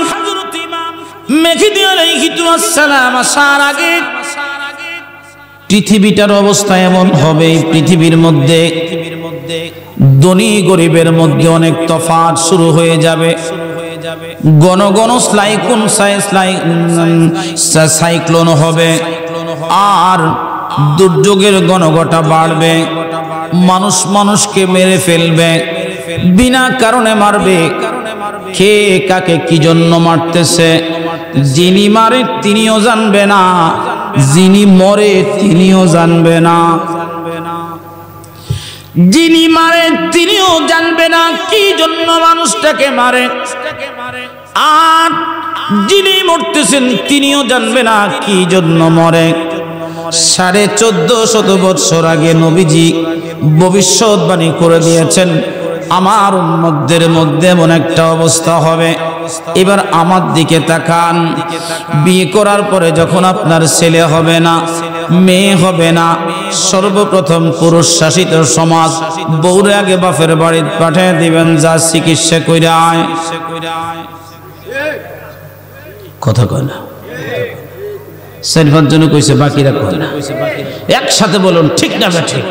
মেহেদী আলাইহিস সালাম আসার আগে পৃথিবীটার অবস্থা এমন হবে, পৃথিবীর মধ্যে ধনী গরিবের মধ্যে অনেক তফাৎ শুরু হয়ে যাবে। ঘন ঘন সাইক্লোন হবে, আর দুর্যোগের ঘনঘটা বাড়বে। মানুষ মানুষকে মেরে ফেলবে, বিনা কারণে মারবে। কে কাকে কি জন্য মারতেছে, যিনি মারে তিনিও জানবে না, যিনি মরে তিনিও জানবে না। যিনি মারে তিনিও জানবে না কি জন্য মানুষটাকে মারে, আর যিনি মরতেছেন তিনিও জানবে না কি জন্য মরে। 1450 বছর আগে নবীজি ভবিষ্যৎবাণী করে দিয়েছেন আমার উম্মতদের মধ্যে এমন একটা অবস্থা হবে। এবার আমার দিকে তাকান, বিয়ে করার পরে যখন আপনার ছেলে হবে না, মেয়ে হবে না, সর্বপ্রথম পুরুষ শাসিত সমাজ বউরে আগে বাপের বাড়ি পাঠিয়ে দিবেন, যা চিকিৎসা কইরা আয়। কথা কয় না, 4-5 জন কইছে, বাকিরা কয় না। একসাথে বলুন ঠিক না ঠিক?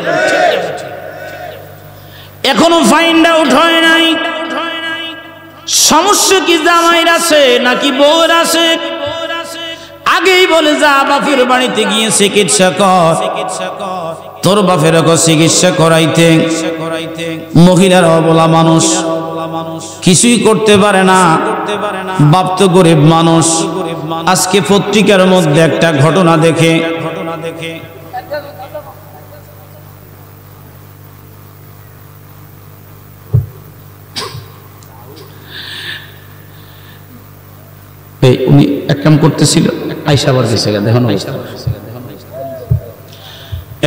এখনো ফাইন্ড আউট হয় নাই সমস্যা কি জামাইর আছে নাকি বউর আছে। আগেই বলে যা বাপের বাড়িতে গিয়ে চিকিৎসা কর, তোর বাপের চিকিৎসা করাইতে। মহিলার অবলা মানুষ, কিছুই করতে পারে না, বাপ তো গরিব মানুষ। আজকে পত্রিকার মধ্যে একটা ঘটনা দেখে উনি এক কাম করতেছিল, আইসা আবার গেছে, দেখুন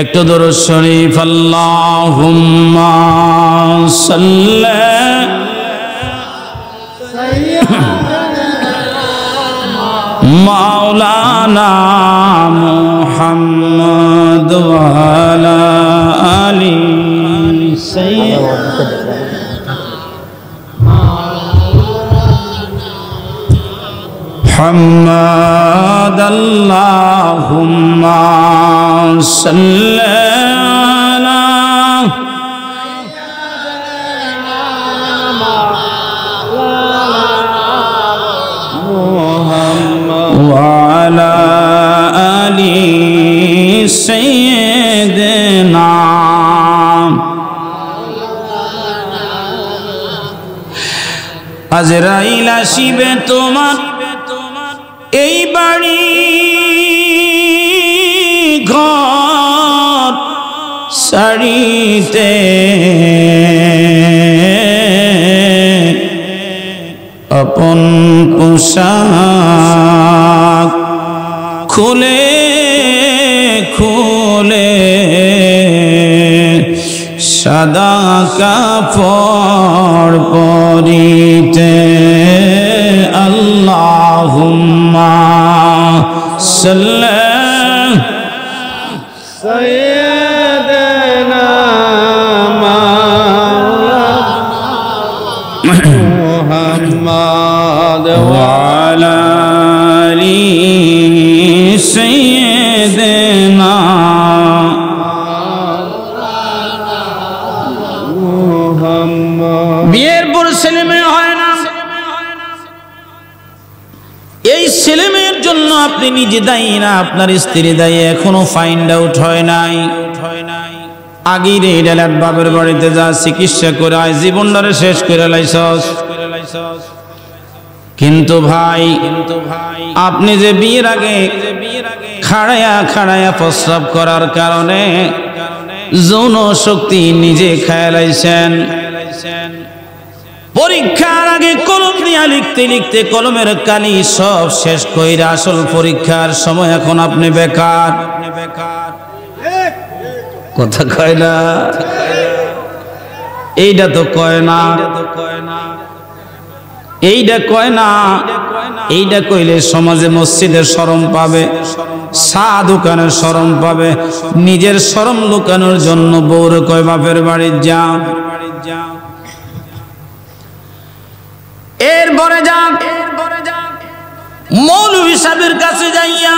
একটু দরুদ শরীফ আল্লাহুম্মা সাল্লি মাওলানা মুহাম্মদ ওয়া আলা আলি সাইয়্যিদিনা محمد اللهم صل على محمد وعلى সাইয়্যিদিনা আজরাইল আসিবে তোমার এই বাড়ি ঘর সারিতে আপন পোশাক খুলে খুলে সাদা কাপড় পরিতে আল্লাহুম্মা সাল্লি সাইয়্যিদিনা মুহাম্মদ ওয়া আলা আলি সাইয়্যিদিনা মুহাম্মদ। বিয়ের পর ছেলে মেয়ে হয় না, এই ছেলে মেয়ের জন্য আপনি নিজে দায়ী না, আপনার স্ত্রী দায়ী। এখনো ফাইন্ড আউট হয় নাই। আগেই রে ডালার বাবার বাড়িতে যা চিকিৎসা করে আয় জীবনটারে শেষ করে লাইছস। কিন্তু ভাই আপনি যে বিয়ের আগে খাড়ায়া খাড়ায়া প্রস্রাব করার কারণে যৌন শক্তি নিজে খায় লাইছেন। পরীক্ষার আগে কলম দিয়া লিখতে লিখতে কলমের কালি সব শেষ কইরা আসল পরীক্ষার সময় এখন আপনি বেকার। কথা কয় না, এইটা তো কয় না, এইটা কয় না। এইটা কইলে সমাজে মসজিদের শরম পাবে, চা দোকানের শরম পাবে। নিজের শরম লুকানোর জন্য বউরে কয় বাপের বাড়ি যা। এরপরে যান মৌলভী সাহেবের কাছে যাইয়া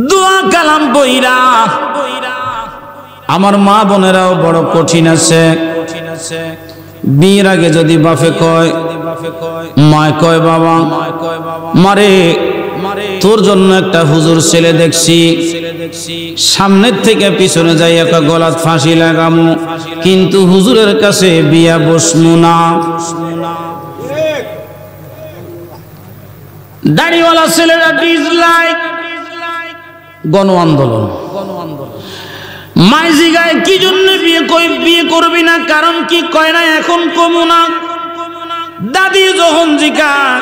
দোয়া কালাম বইরা। আমার মা বোনেরাও বড় কঠিন আছে। বিয়ের আগে যদি বাপে কয়, মায় কয় বাবা মারে তোর জন্য একটা হুজুর ছেলে দেখছি, সামনের থেকে পিছনে যাই একটা গলাত ফাঁসি লাগামু, কিন্তু হুজুরের কাছে বিয়া বসমু না। দাড়িওয়ালা ছেলেরা ডিসলাইক, গণ আন্দোলন। মাই জিগায় কি জন্য বিয়ে করবি না, কারণ কি কয় না এখন কমু না। দাদি যখন জিগায়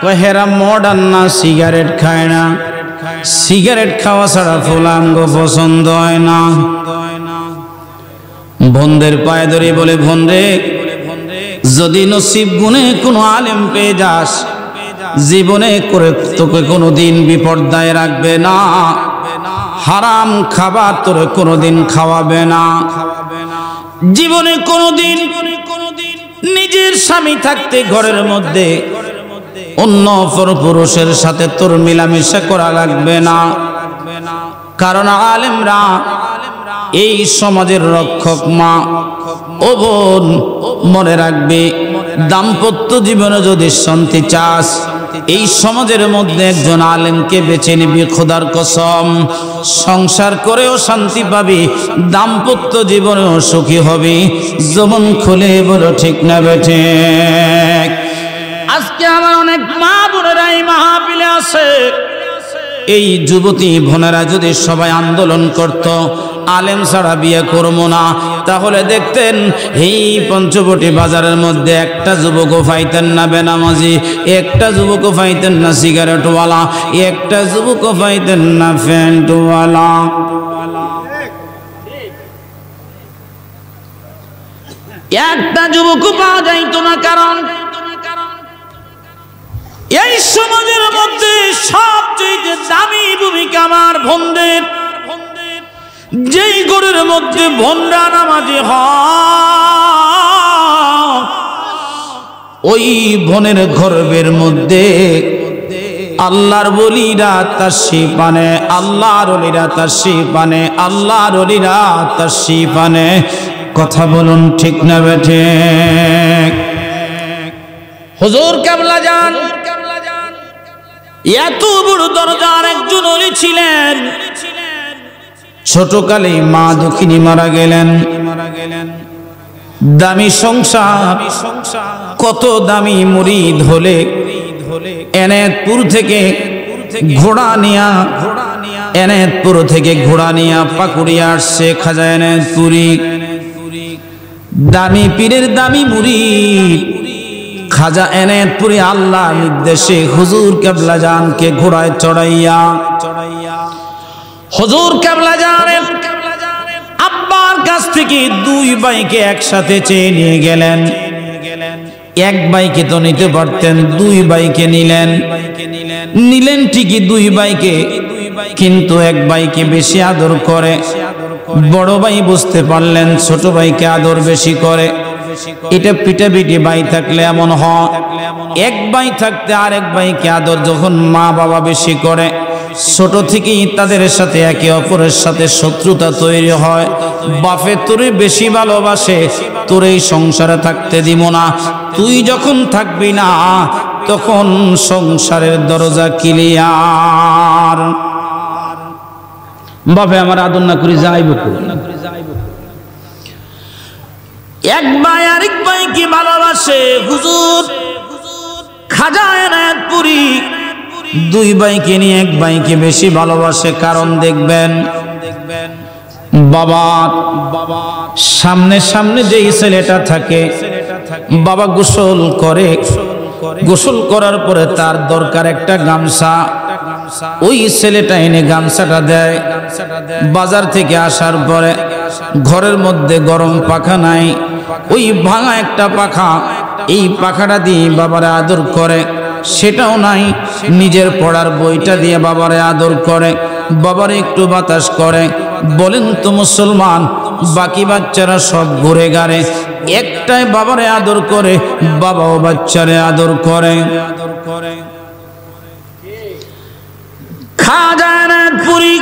কয় হেরা মডার্ন না, সিগারেট খায় না, সিগারেট খাওয়া ছাড়া ফুলাঙ্গ পছন্দ হয় না। বন্ধের পায়ে ধরে বলে বন্ধে যদি নসিব গুনে কোনো আলেম পেয়ে যাস জীবনে করে তোকে কোনোদিন বিপর্দায় রাখবে না, হারাম খাবার তোরে কোনোদিন খাওয়াবে না, জীবনে কোনোদিন নিজের স্বামী থাকতে ঘরের মধ্যে অন্য পুরুষের সাথে তোর মিলামেশা করা লাগবে না। কারণ আলেমরা এই সমাজের রক্ষক। মা ও বোন মনে রাখবে, দাম্পত্য জীবনে যদি শান্তি চাস এই সমাজের মধ্যে একজন আলেমকে বেছে নিবি। খোদার কসম সংসার করেও শান্তি পাবি, দাম্পত্য জীবনেও সুখী হবি। জবান খুলে বলো ঠিক না বেঠে। আজকে আমার অনেক মা বোনেরা এই মাহফিলে আছে। এই যুবতী বোনেরা যদি সবাই আন্দোলন করত আলেম ছাড়া বিয়ে করবো না, তাহলে দেখতেন এই পঞ্চবটি বাজারের মধ্যে একটা যুবকও পাইতেন না বেনামাজি, একটা যুবকও পাইতেন না সিগারেটওয়ালা, একটা যুবকও পাইতেন না ফ্যান্টওয়ালা। একটা যুবকও পাওয়া যাইতো না। কারণ এই সমাজের মধ্যে সবচেয়ে দামি ভূমিকা আমার বোনদের। যেই ঘরের মধ্যে বোনরা নামাজি হয় ওই বোনের গর্বের মধ্যে আল্লাহর ওলিরা তাশরীফ আনে, আল্লাহর ওলিরা তাশরীফ আনে, আল্লাহর ওলিরা তাশরীফ আনে। কথা বলুন ঠিক না বেঠে? হুজুর কেবলা যান এত বড় দরজার একজন ওলি ছিলেন। ছোটকালে মা দক্ষিণী মারা গেলেন। দামি সংসার, কত দামি মুরিদ হলে এনায়েতপুর থেকে ঘোড়া নিয়া পাকুড়িয়া আসছে খাজা এনায়েতপুরি। দামি পীরের দামি মুরিদ খাজা এনায়েতপুরি আল্লাহর নির্দেশে হুজুর কেবলা জানকে ঘোড়ায় চড়াইয়া হুজুর কেবলা জানের আব্বার কাছ থেকে দুই ভাইকে একসাথে চেয়ে নিয়ে গেলেন। এক ভাইকে তো নিতে পারতেন, দুই ভাইকে নিলেন ঠিকই দুই ভাইকে, কিন্তু এক ভাইকে বেশি আদর করে। বড় ভাই বুঝতে পারলেন ছোট ভাইকে আদর বেশি করে। এটা পিটাপিটি ভাই থাকলে এমন হয়, এক ভাই থাকতে আরেক ভাইকে আদর যখন মা বাবা বেশি করে, ছোট থেকেই তাদের সাথে একে অপরের সাথে শত্রুতা তৈরি হয়। বাপে তোরে বেশি ভালোবাসে, তোর এই সংসারে থাকতে দিব না, তুই যখন থাকবি না তখন সংসারের দরজা ক্লিয়ার। বাপে আমার আদর না করি যাইব। এক ভাই আরেক ভাইকে ভালোবাসে। হুজুর খাজা এনায়েতপুরি দুই ভাইকে নিয়ে এক ভাইকে বেশি ভালোবাসে। কারণ দেখবেন বাবা সামনে যেই ছেলেটা থাকে, বাবা গোসল করে, গোসল করার পরে তার দরকার একটা গামছা, ওই ছেলেটা এনে গামছাটা দেয়। বাজার থেকে আসার পরে ঘরের মধ্যে গরম পাখা নাই, ওই ভাঙা একটা পাখা, এই পাখাটা দিয়ে বাবারে আদর করে। সেটাও নাই, নিজের পড়ার বইটা দিয়ে বাবারে আদর করে, বাবারে একটু বাতাস করে। বলেন তো মুসলমান, বাকি বাচ্চারা সব ঘুরে গারে, একটাই বাবারে আদর করে, বাবাও বাচ্চারে আদর করে। খাজা এনায়েতপুরি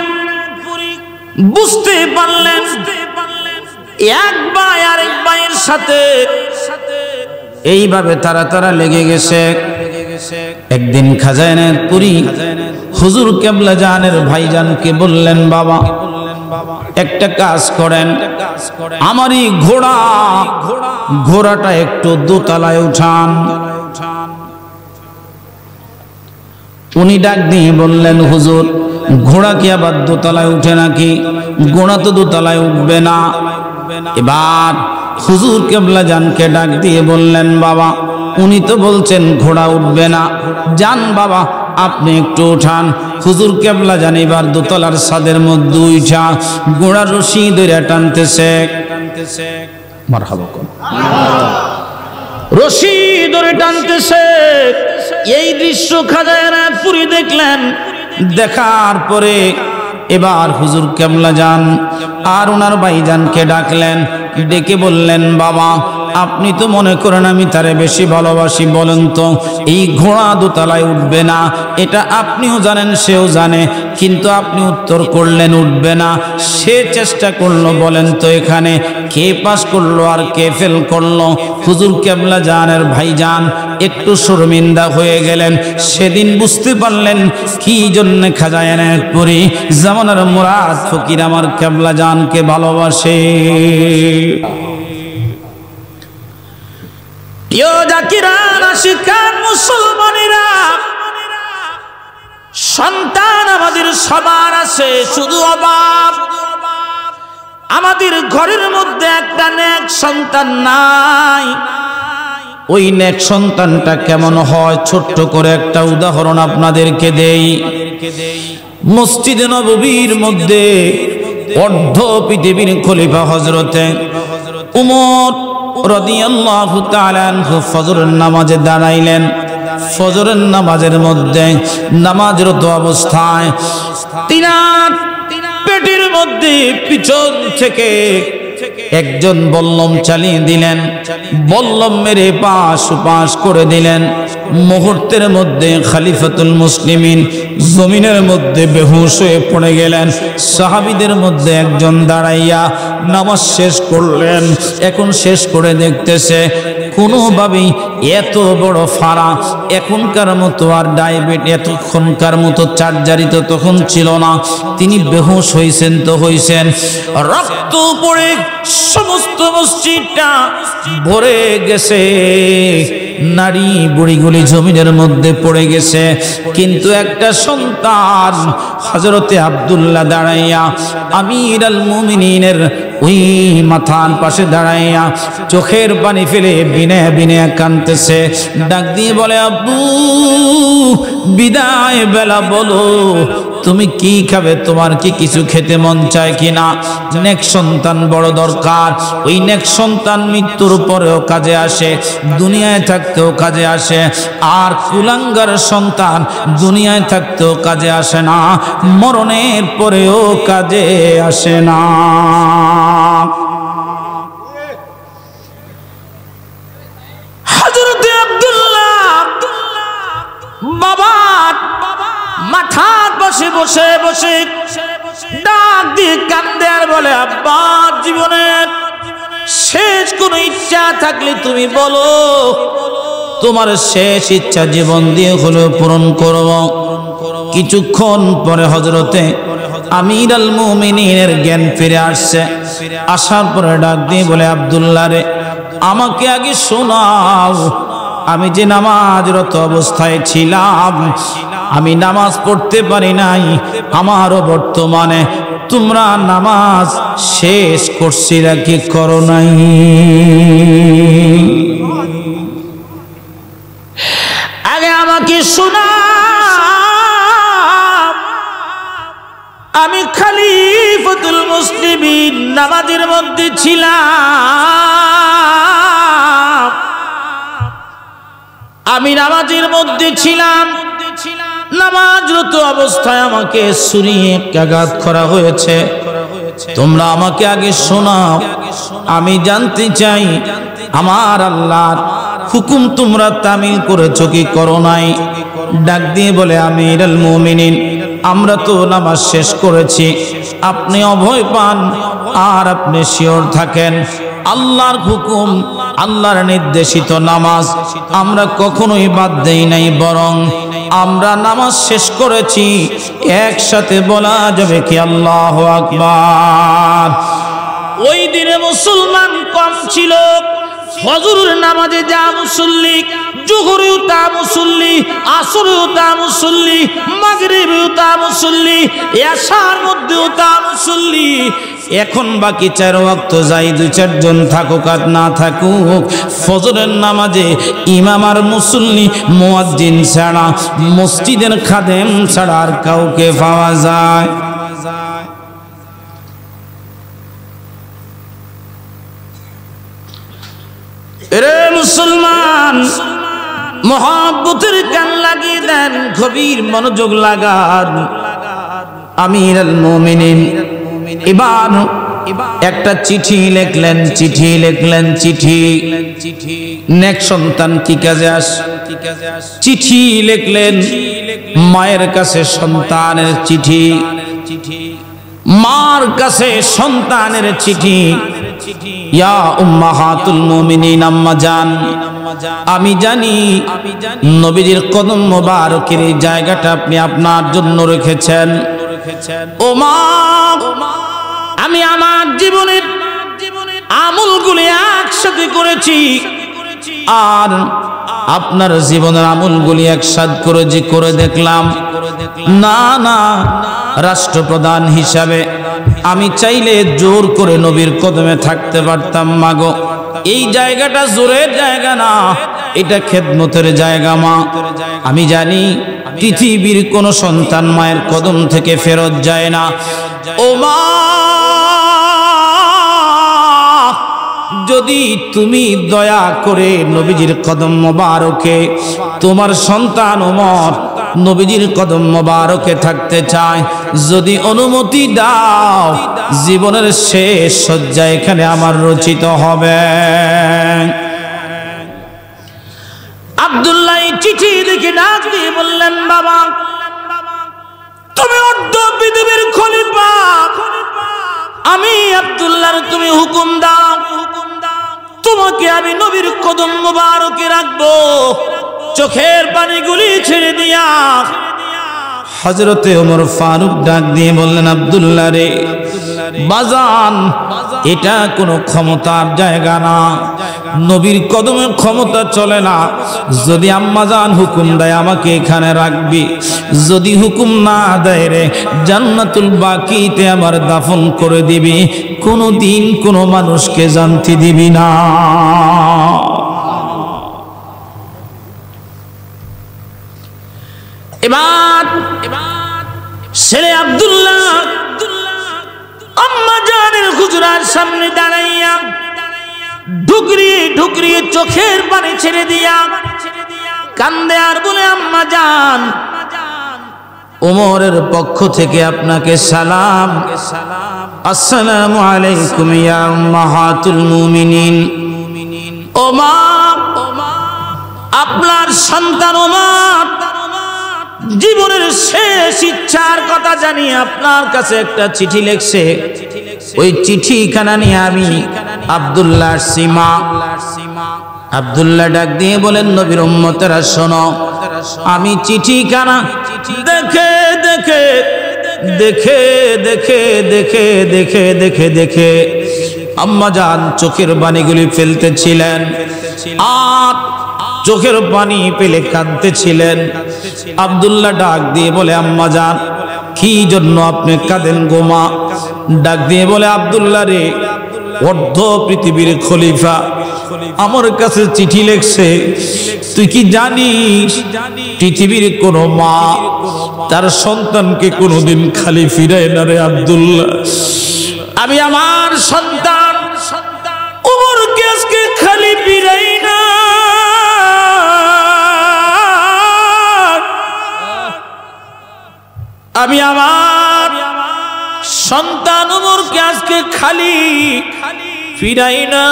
বুঝতে পারলেন এক ভাই আরেক ভাইয়ের সাথে এইভাবে তারা লেগে গেছে। একদিন খাজা এনায়েতপুরি হুজুর কেবলা জানের ভাইজানকে বললেন, বাবা একটা কাজ করেন, আমার এই ঘোড়াটা একটু দোতলায় উঠান। উনি ডাক দিয়ে বললেন, হুজুর ঘোড়া কি আবার দোতলায় উঠে নাকি? ঘোড়া তো দোতলায় উঠবে না। এবার হুজুর কেবলা জানকে ডাক দিয়ে বললেন, বাবা উনি তো বলছেন ঘোড়া উঠবে না, যান বাবা আপনি একটু উঠান। হুজুর কেবলা জান এবার দোতলার ছাদের মধ্যে উঠা ঘোড়ার রশি ধরে টানতেছে। মারহাবা কোন রশি ধরে টানতেছে। এই দৃশ্য খাজা এনায়েতপুরি দেখলেন। দেখার পরে এবার হুজুর কেবলা জান আর ওনার ভাইজানকে ডাকলেন, ডেকে বললেন, বাবা আপনি তো মনে করেন আমি তারে বেশি ভালোবাসি, বলেন তো এই ঘোড়া দোতলায় উঠবে না, এটা আপনিও জানেন সেও জানে, কিন্তু আপনি উত্তর করলেন উঠবে না। সে চেষ্টা করলো, বলেন তো এখানে কে পাস করলো আর কে ফেল করলো? হুজুর কেবলা জানের ভাইজান একটু শর্মিন্দা হয়ে গেলেন। সেদিন বুঝতে পারলেন কি জন্য খাজা এনায়েতপুরি জামানার মুরাদ ফকির আমার কেবলা জানকে ভালোবাসে। মুসলমানেরা সন্তান আমাদের সবার আছে, শুধু অভাব আমাদের ঘরের মধ্যে একটা নেক সন্তান নাই। ওই নেক সন্তানটা কেমন হয় ছোট্ট করে একটা উদাহরণ আপনাদেরকে দেই। মসজিদে নববীর মধ্যে অর্ধ পৃথিবীর খলিফা হযরতে উমর রাদিয়াল্লাহু তাআলা আনহু ফজরের নামাজে দাঁড়াইলেন। ফজরের নামাজের মধ্যে নামাজরত অবস্থায় তিনার পেটের মধ্যে পিছন থেকে একজন বল্লম চালিয়ে দিলেন, বল্লম মেরে পাশ উপাস করে দিলেন। মুহূর্তের মধ্যে খলিফাতুল মুসলিমিন জমিনের মধ্যে বেহুশ হয়ে পড়ে গেলেন। সাহাবীদের মধ্যে একজন দাঁড়াইয়া নামাজ শেষ করলেন। এখন শেষ করে দেখতেছে কোনোভাবেই এত বড় ফাড়া, এখনকার মতো আর ডায়াবেটিস, এতক্ষণকার মতো চার্জারি তো তখন ছিল না। তিনি বেহুশ হয়েছেন তো হয়েছেন, রক্ত পড়ে সমস্ত মসজিদটা ভরে গেছে, নারী বুড়িগুলি জমিনের মধ্যে পড়ে গেছে। কিন্তু একটা সন্তান হযরতে আব্দুল্লাহ দাঁড়াইয়া আমির আল মুমিনিনের ওই মাথার পাশে দাঁড়াইয়া চোখের পানি ফেলে বিনে বিনে কাঁদতেছে। ডাক দিয়ে বলে, আব্বু বিদায় বেলা বলো তুমি কি খাবে, তোমার কি কিছু খেতে মন চায় কিনা? নেক সন্তান বড় দরকার। ওই নেক সন্তান মৃত্যুর পরেও কাজে আসে, দুনিয়ায় থাকতেও কাজে আসে। আর কুলাঙ্গার সন্তান দুনিয়ায় থাকতেও কাজে আসে না, মরণের পরেও কাজে আসে না। হযরতে আব্দুল্লাহ বাবা মাথার পাশে বসে বসে ডাক দিয়ে কান্দে আর বলে, আব্বা জীবনের শেষ কোন ইচ্ছা থাকলে তুমি বলো, তোমার শেষ ইচ্ছা জীবন দিয়ে হলেও পূরণ করব। কিছুক্ষণ পরে হযরতে আমির আল মুমিনিনের জ্ঞান ফিরে আসছে। আসার পরে ডাক দিয়ে বলে, আব্দুল্লাহ রে, আমাকে আগে শোনাও, আমি যে নামাজরত অবস্থায় ছিলাম, আমি নামাজ পড়তে পারি নাই, আমারও বর্তমানে তোমরা নামাজ শেষ করছিলা কি করো নাই? আগে আমাকে শোনা, আমি খলিফাতুল মুসলিমিন নামাজের মধ্যে ছিলাম, আমি নামাজের মধ্যে ছিলাম, নামাজরত অবস্থায় আমাকে ছুরি আঘাত করা হয়েছে। তোমরা আমাকে আগে শোনাও, আমি জানতে চাই আমার আল্লাহর হুকুম তোমরা তামিল করেছো কি করো নাই? ডাক দিয়ে বলে, আমির আল মুমিনিন, আমরা তো নামাজ শেষ করেছি, আপনি অভয় পান আর আপনি শিওর থাকেন আল্লাহর হুকুম, আল্লাহর নির্দেশিত নামাজ আমরা কখনোই বাদ দেই নাই, বরং আমরা নামাজ শেষ করেছি। একসাথে বলা যাবে কি আল্লাহু আকবার? ওই দিনে মুসলমান কম ছিল। ফজরের নামাজে যা মুসল্লি, জোহরেও তা মুসল্লি, আসরেও তা মুসল্লি, মাগরিবেও তা মুসল্লি, এশার মধ্যেও তা মুসল্লি। এখন বাকি 4 ওয়াক্ত যাই 2-4 জন থাকুক আর না থাকুক, ফজরের নামাজে ইমাম আর মুসল্লি মুয়াজ্জিন ছাড়া, মসজিদের খাদেম ছাড়া আর কাউকে পাওয়া যায়? রে মুসলমান, মহব্বতের কান লাগিয়ে দেন, গভীর মনোযোগ লাগান। আমির আল মুমিনিন এবার একটা চিঠি লিখলেন, চিঠি। নেক সন্তান কি কাজে আসে? চিঠি লিখলেন, মায়ের কাছে সন্তানের চিঠি, মার কাছে সন্তানের চিঠি। ইয়া উম্মাহাতুল মুমিনিন আম্মা জান, আমি জানি নবীজির কদম মোবারকের এই জায়গাটা আপনি আপনার জন্য রেখেছেন। ও মা, আমি আমার জীবনের আমলগুলি একসাথে করেছি, আর আপনার জীবনের আমলগুলি একসাথে করে দেখলাম, না না, রাষ্ট্রপ্রধান হিসাবে আমি চাইলে জোর করে নবীর কদমে থাকতে পারতাম। মাগো, এই জায়গাটা জোরের জায়গা না, এটা খেদমতের জায়গা। মা, আমি জানি পৃথিবীর কোন সন্তান মায়ের কদম থেকে ফেরত যায় না। ও মা, যদি তুমি দয়া করে নবীজির কদম মোবারকে, তোমার সন্তান ওমর নবীজির কদম মোবারকে থাকতে চায়, যদি অনুমতি দাও, জীবনের শেষ শয্যা এখানে আমার রচিত হবে। আব্দুল্লাহ চিঠি ছেলেকে ডাক দিয়ে বললেন, বাবা তুমি অর্ধ পৃথিবীর খলিফা, আমি আব্দুল্লাহর তুমি হুকুম দাও, তোমাকে আমি নবীর কদম মোবারকে রাখবো। চোখের পানিগুলি ছেড়ে দিয়া হযরতে ওমর ফারুক ডাক দিয়ে বললেন, আব্দুল্লাহ রে বাজান, এটা কোনো ক্ষমতার জায়গা না, নবীর কদমের ক্ষমতা চলে না। যদি আম্মাজান হুকুম দেয় আমাকে এখানে রাখবি, যদি হুকুম না দেয় রে জান্নাতুল বাকিতে আমার দাফন করে দিবি, কোনোদিন কোনো মানুষকে জানতে দিবি না। এবার ছেলে আব্দুল্লাহ আম্মা জানের হুজরার সামনে দাঁড়াইয়া ঢুকরিয়ে ঢুকরিয়ে চোখের পানি ছেড়ে দিয়া কান্দে আর বলে, আম্মা জান, ওমরের পক্ষ থেকে আপনাকে সালাম। আসসালামু আলাইকুম ইয়া উম্মাহাতুল মুমিনিন। ও মা, আপনার সন্তান ওমর জীবনের শেষ ইচ্ছার কথা জানিয়ে আপনার কাছে একটা চিঠি লিখছে। ওই চিঠিখানা নিয়ে আমি আব্দুল্লাহ সীমা। আব্দুল্লাহ ডাক দিয়ে বলেন, নবীর উম্মতেরা শোনো, আমি চিঠিখানা দেখে দেখে দেখে দেখে দেখে দেখে দেখে দেখে আম্মা জান চোখের পানিগুলি ফেলতেছিলেন আর চোখের পানি পেলে কাঁদতেছিলেন। আব্দুল্লাহ ডাক দিয়ে বলে, আম্মা জান কি জন্য আপনি কাঁদেন গো মা? ডাক দিয়ে বলে, আব্দুল্লাহ রে, অর্ধ পৃথিবীর খলিফা আমার কাছে চিঠি লিখছে। তুই কি জানিস পৃথিবীর কোন মা তার সন্তানকে কোনোদিন খালি ফিরায় না রে আব্দুল্লাহ। আমি আমার সন্তান ওমরকে আজকে খালি ফিরাই না। আমি আমার সন্তান ওমরকে আজকে খালি ফিরাই না।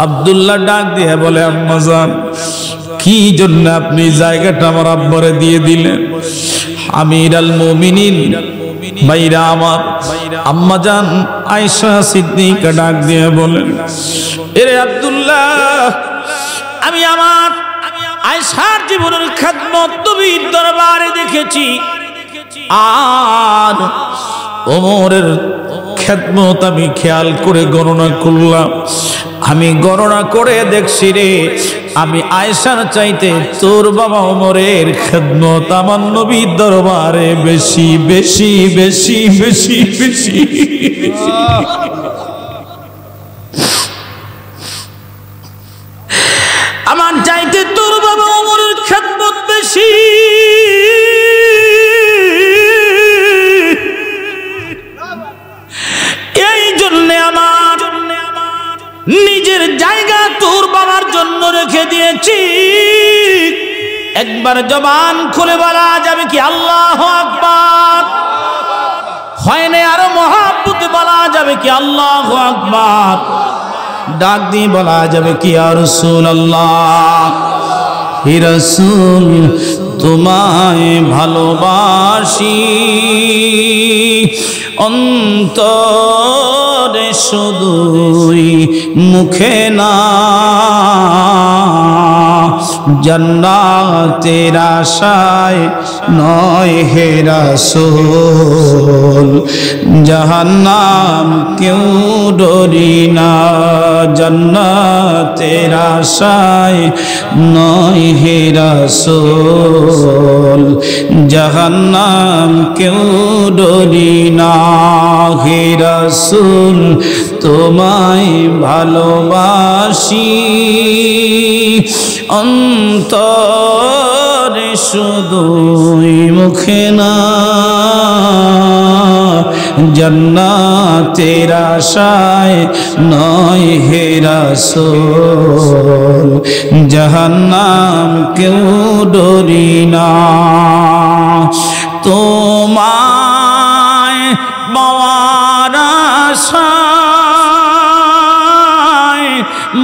আব্দুল্লাহ ডাক দিয়ে বলে, আম্মা জান কি জন্য আপনি জায়গাটা আমার আব্বারে দিয়ে দিলেন? আমির আল মুমিনিন ভাইরা আমার, আম্মা জান আয়েশা সিদ্দিকা ডাক দিয়ে বলেন, এরে আব্দুল্লাহ, আমি আমার আয়েশার জীবনের খেদমত নবীর দরবারে দেখেছি, আর ওমরের খেদমত আমি খেয়াল করে গণনা করলাম। আমি গণনা করে দেখছি রে, আমি আয়েশার চাইতে তোর বাবা ওমরের খেদমত আমার নবীর দরবারে বেশি বেশি বেশি বেশি বেশি। আমার চাইতে তোর বাবা ওমরের খেদমত বেশি। এই জন্য আমার নিজের জায়গা তোর বাবার জন্য রেখে দিয়েছি। একবার জবান খুলে বলা যাবে কি আল্লাহু আকবার? হয় না আরো মহাব্বতে বলা যাবে কি আল্লাহু আকবার? ডাক দিয়ে বলা যাবে কি ইয়া রাসূলুল্লাহ, হে রাসূল তোমায় ভালোবাসি, অন্তরে শুধুই মুখে না, জান্নাতের আশায় নয় হে রাসূল, জাহান্নাম কেউ ডরি না, জান্নাতের আশায় নয় হে রাসূল, জাহান্নাম কেউ ডরি না। হে রাসূল তোমায় ভালোবাসি, অন্তরে শুধুই মুখে না, জান্নাতের আশায় নয় হে রাসূল, জাহান্নাম কেউ ডরি না। তোমায় পাওয়ার আশায়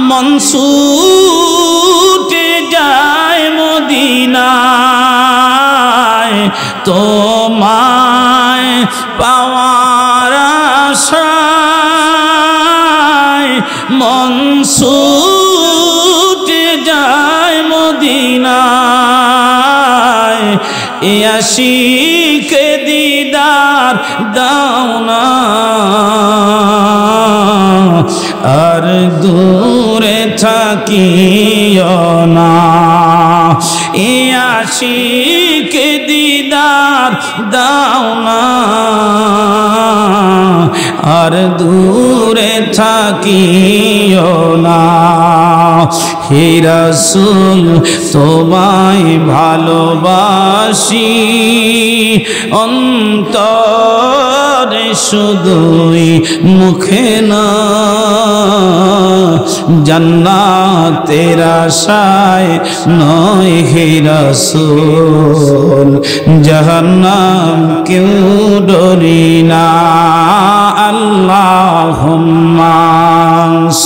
মন ছুটে যায় মদিনায় তোমায় পাওয়ার আশায় মন ছুটে যায় মদিনায় এ আশিকে দিদার দাও না আর দূরে থাকিও না এ আশিকে দিদার দাও না আর দূরে থাকিও না হে রাসূল তোমায় ভালোবাসি অন্তরে শুধুই মুখে না জান্নাতের আশায় নয় হে রাসূল জাহান্নাম কেউ ডরি না আল্লাহুম্মা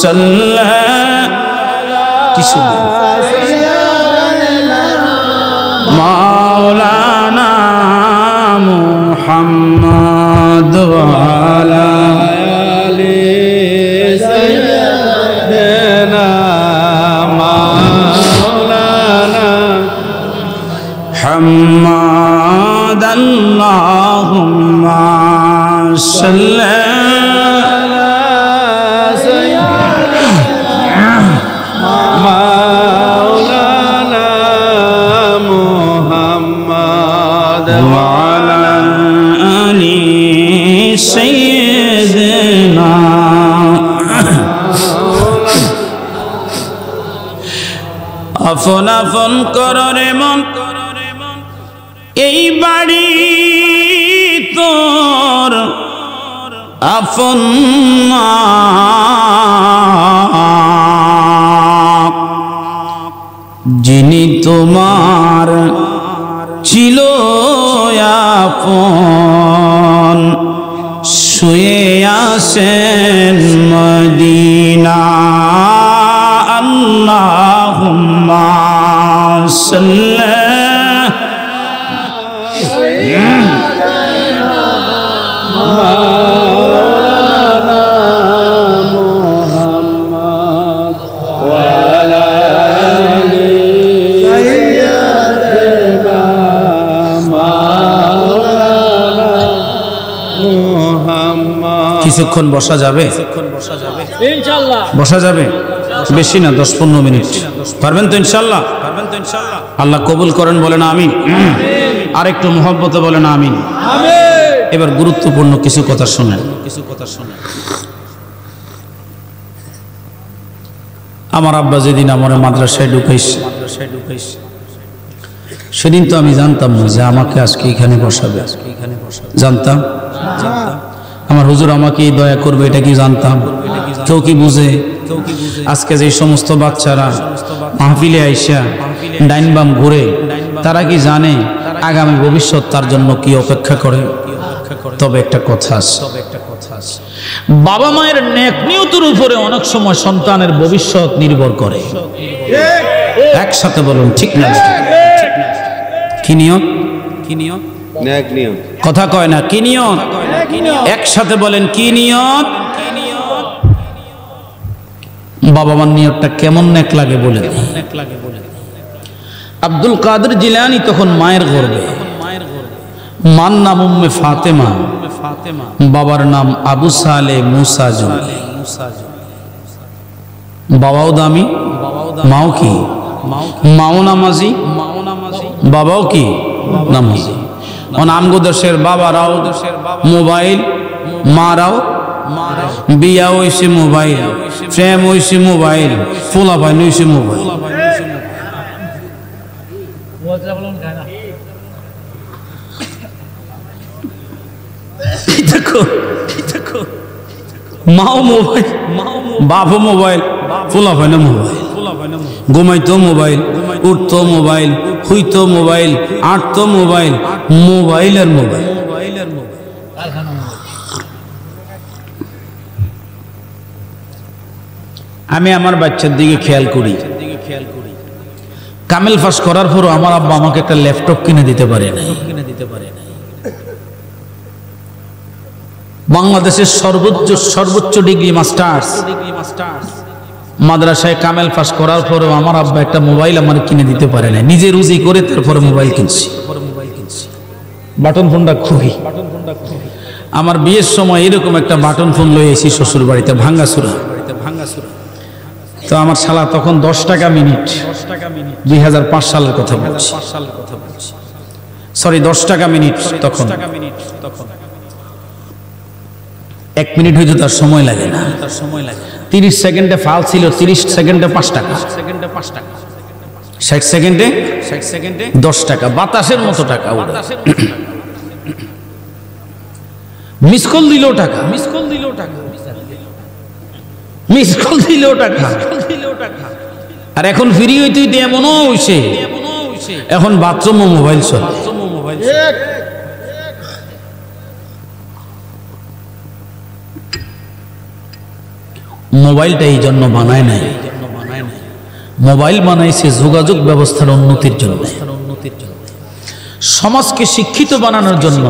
সাল্লি মাওলানা মুহাম্মদ ওয়া আলা আলি সাইয়্যিদিনা মাওলানা মুহাম্মদ আল্লাহুম্মা সাল্লি আপন আপন কররে মন এই বাড়ি তোর আপন না যিনি তোমার ছিল আপন শুয়ে আছেন মদিনা আল্লাহুম্মা সাল্লি মাওলানা মুহাম্মদ ওয়া আলা আলি সাইয়্যিদিনা মাওলানা মুহাম্মদ। কিছুক্ষণ বসা যাবে? ইনশাআল্লাহ বসা যাবে, বেশি না, 10-15 মিনিট পারবেন তো ইনশাআল্লাহ? আল্লাহ কবুল করেন, বলেন আমিন। আর একটু মুহাব্বতে বলেন আমিন। এবার গুরুত্বপূর্ণ কিছু কথা শুনেন। আমার আব্বা যেদিন আমার মাদ্রাসায় ঢুকাইছে সেদিন তো আমি জানতাম না যে আমাকে আজকে এখানে বসাবে। জানতাম আমার হুজুর আমাকে দয়া করবে, এটা কি জানতাম? কেউ কি বুঝে? আজকে যে সমস্ত বাচ্চারা মাহফিলে আইসা ডাইন বাম ঘুরে, তারা কি জানে আগামী ভবিষ্যৎ তার জন্য কি অপেক্ষা করে? তবে একটা কথা আছে, বাবা মায়ের নেক নিয়তের উপরে অনেক সময় সন্তানের ভবিষ্যৎ নির্ভর করে। একসাথে বলুন ঠিক না? কি নিয়ত? নেক নিয়ত। কথা কয় না, কি নিয়ত? একসাথে বলেন কি নিয়ত? বাবা মার নিয়তটা কেমন নেক লাগে বলে। আব্দুল কাদের জিলানী তখন মায়ের গর্ভে, মার নাম উম্মে ফাতেমা, বাবার নাম আবু সালে মুসা জুলি। বাবাও দামি, মাও কি? মাও নামাজি, বাবাও কি নামাজি। আমগো দেশের বাবারাও মোবাইল, মারাও বিয়া হইছে মোবাইল, প্রেম হইছে মোবাইল, পোলাপাইন হইছে মোবাইল। মাও মোবাইল, বাপও মোবাইল, পোলাপাইন মোবাইল। ঘুমাইতো মোবাইল, উঠতো মোবাইল, হুইতো মোবাইল, আটতো মোবাইল, মোবাইলের মোবাইল। আমি আমার বাচ্চার দিকে খেয়াল করি, কামেল পাস করার পরও আমার আব্বা আমাকে একটা ল্যাপটপ কিনে দিতে পারে না। বাংলাদেশের সর্বোচ্চ ডিগ্রি মাস্টার্স মাদ্রাসায় কামেল পাস করার পরেও আমার আব্বা একটা মোবাইল আমার কিনে দিতে পারে না। নিজে রুজি করে তারপরে মোবাইল কিনছি। বাটন ফোনটা খুবই, আমার বিয়ের সময় এরকম একটা বাটন ফোন লয়ে এসি শ্বশুর বাড়িতে, ভাঙ্গাচুরা। তো আমার শালা তখন 10 টাকা মিনিট, 2005 সালের কথা বলছি, সরি 10 টাকা মিনিট। তখন 1 মিনিট হইতো তার সময় লাগে না, 30 সেকেন্ডে ফাল ছিল, 30 সেকেন্ডে 5 টাকা, 60 সেকেন্ডে 10 টাকা, বাতাসের মতো টাকা। মিস কল দিলেও টাকা, মিস কল দিলেও টাকা। আর এখন ফ্রি হইতে হইতে এমনও হইছে, এখন বাথরুমও মোবাইল চলে। মোবাইলটা এই জন্য বানায় নাই, মোবাইল বানাইছে যোগাযোগ ব্যবস্থার উন্নতির জন্য, সমাজকে শিক্ষিত বানানোর জন্য।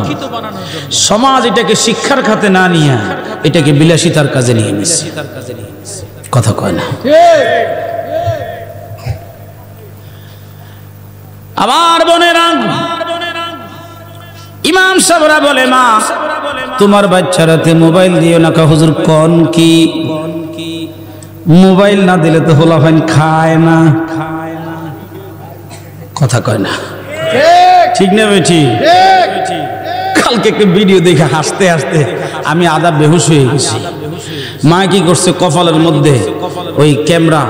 সমাজ এটাকে শিক্ষার খাতে না নিয়ে এটাকে বিলাসিতার কাজে নিয়ে নিচ্ছে। কথা কয় না। আমার বোনেরা, ইমাম সাহেবরা বলে, মা তোমার বাচ্চারাতে মোবাইল দিও না। হুজুর কোন কি? মোবাইল না দিলে তো হোলাফাইন খায় না। কথা কয় না, ঠিক না বেঠি? কালকে একটা ভিডিও দেখে হাসতে হাসতে আমি আধা বেহুশ হয়ে গেছি। মা কি করছে, কপালের মধ্যে ওই ক্যামেরা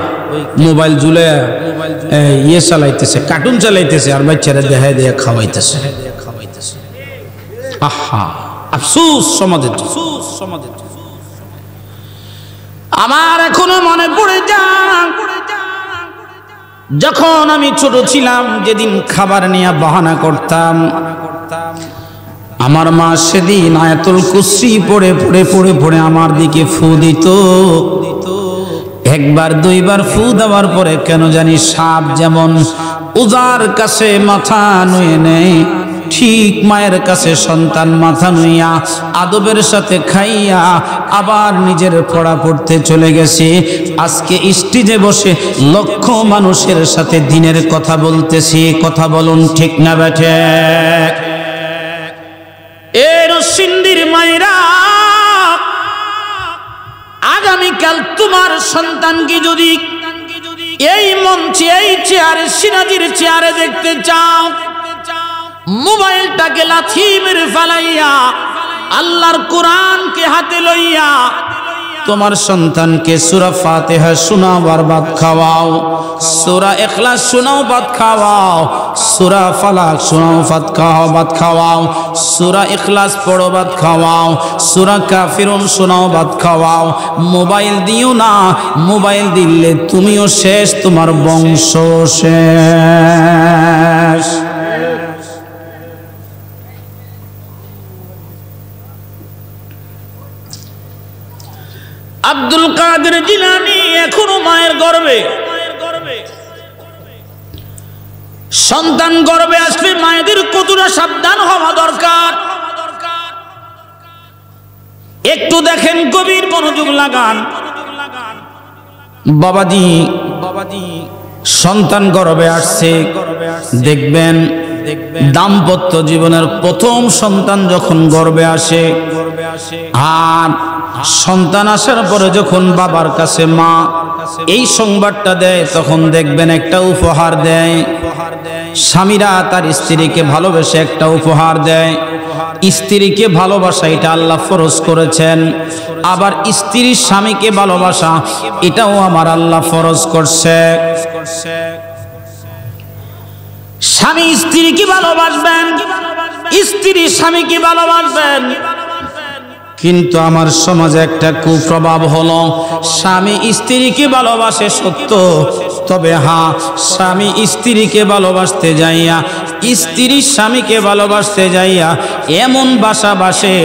মোবাইল ঝুলে ইয়ে চালাইতেছে, কার্টুন চালাইতেছে, আর বাচ্চারা দেখায় দিয়ে খাওয়াইতেছে। আহা, আফসোস সমাজের। আমার এখনো মনে পড়ে যায়, যখন আমি ছোট ছিলাম, যেদিন খাবার নিয়ে বাহানা করতাম, আমার মা সেদিন আয়াতুল কুরসি পড়ে পড়ে পড়ে পড়ে আমার দিকে ফু দিত। একবার দুইবার ফু দেওয়ার পরে কেন জানি সাপ যেমন উজার কাছে মাথা নুয়ে নেয়, ঠিক মায়ের কাছে সন্তান মাথা নুইয়া আদবের সাথে খাইয়া আবার নিজের পড়া পড়তে চলে গেছে। আজকে স্টেজে বসে লক্ষ মানুষের সাথে দিনের কথা বলতেছি। কথা বলুন ঠিক না বেঠে? এ রসিন্দির মায়েরা, আগামীকাল তোমার সন্তানকে যদি এই মঞ্চে, এই চেয়ারে, সিরাজির চেয়ারে দেখতে চাও, মোবাইলটাকে লাথি মেরে ফেলাইয়া আল্লাহর কোরআনকে হাতে লইয়া তোমার সন্তানকে সূরা ফাতিহা শোনাও আর ভাত খাওয়াও, সূরা ইখলাস শোনাও ভাত খাওয়াও, সূরা ফালাক শোনাও ভাত খাওয়াও, সূরা ইখলাস পড়ো ভাত খাওয়াও, সূরা কাফিরুন শোনাও ভাত খাওয়াও। মোবাইল দিও না, মোবাইল দিলে তুমিও শেষ, তোমার বংশ শেষ। আব্দুল কাদের জিলানী এখনো মায়ের গর্ভে, সন্তান গর্ভে আসলে মায়েদের কতটা সাবধান হওয়া দরকার একটু দেখেন, গভীর মনোযোগ লাগান। বাবাজি সন্তান গর্ভে আসছে, দেখবেন দাম্পত্য জীবনের প্রথম সন্তান যখন গর্ভে আসে, আর সন্তান আসার পরে যখন বাবার কাছে মা এই সংবাদটা দেয়, তখন দেখবেন একটা উপহার দেয়। স্বামীরা তার স্ত্রীকে ভালোবেসে একটা উপহার দেয়। স্ত্রীকে ভালোবাসা এটা আল্লাহ ফরজ করেছেন, আবার স্ত্রীর স্বামীকে ভালোবাসা এটাও আমার আল্লাহ ফরজ করছে। স্বামী স্ত্রীকে ভালোবাসবেন, স্ত্রী স্বামীকে ভালোবাসবেন। কিন্তু আমার সমাজে একটা কুপ্রভাব হলো, স্বামী স্ত্রীকে ভালোবাসে সত্য, তবে হ্যাঁ স্বামী স্ত্রীকে ভালোবাসতে যাইয়া, স্ত্রী স্বামীকে ভালোবাসতে যাইয়া এমন বাসা বাসে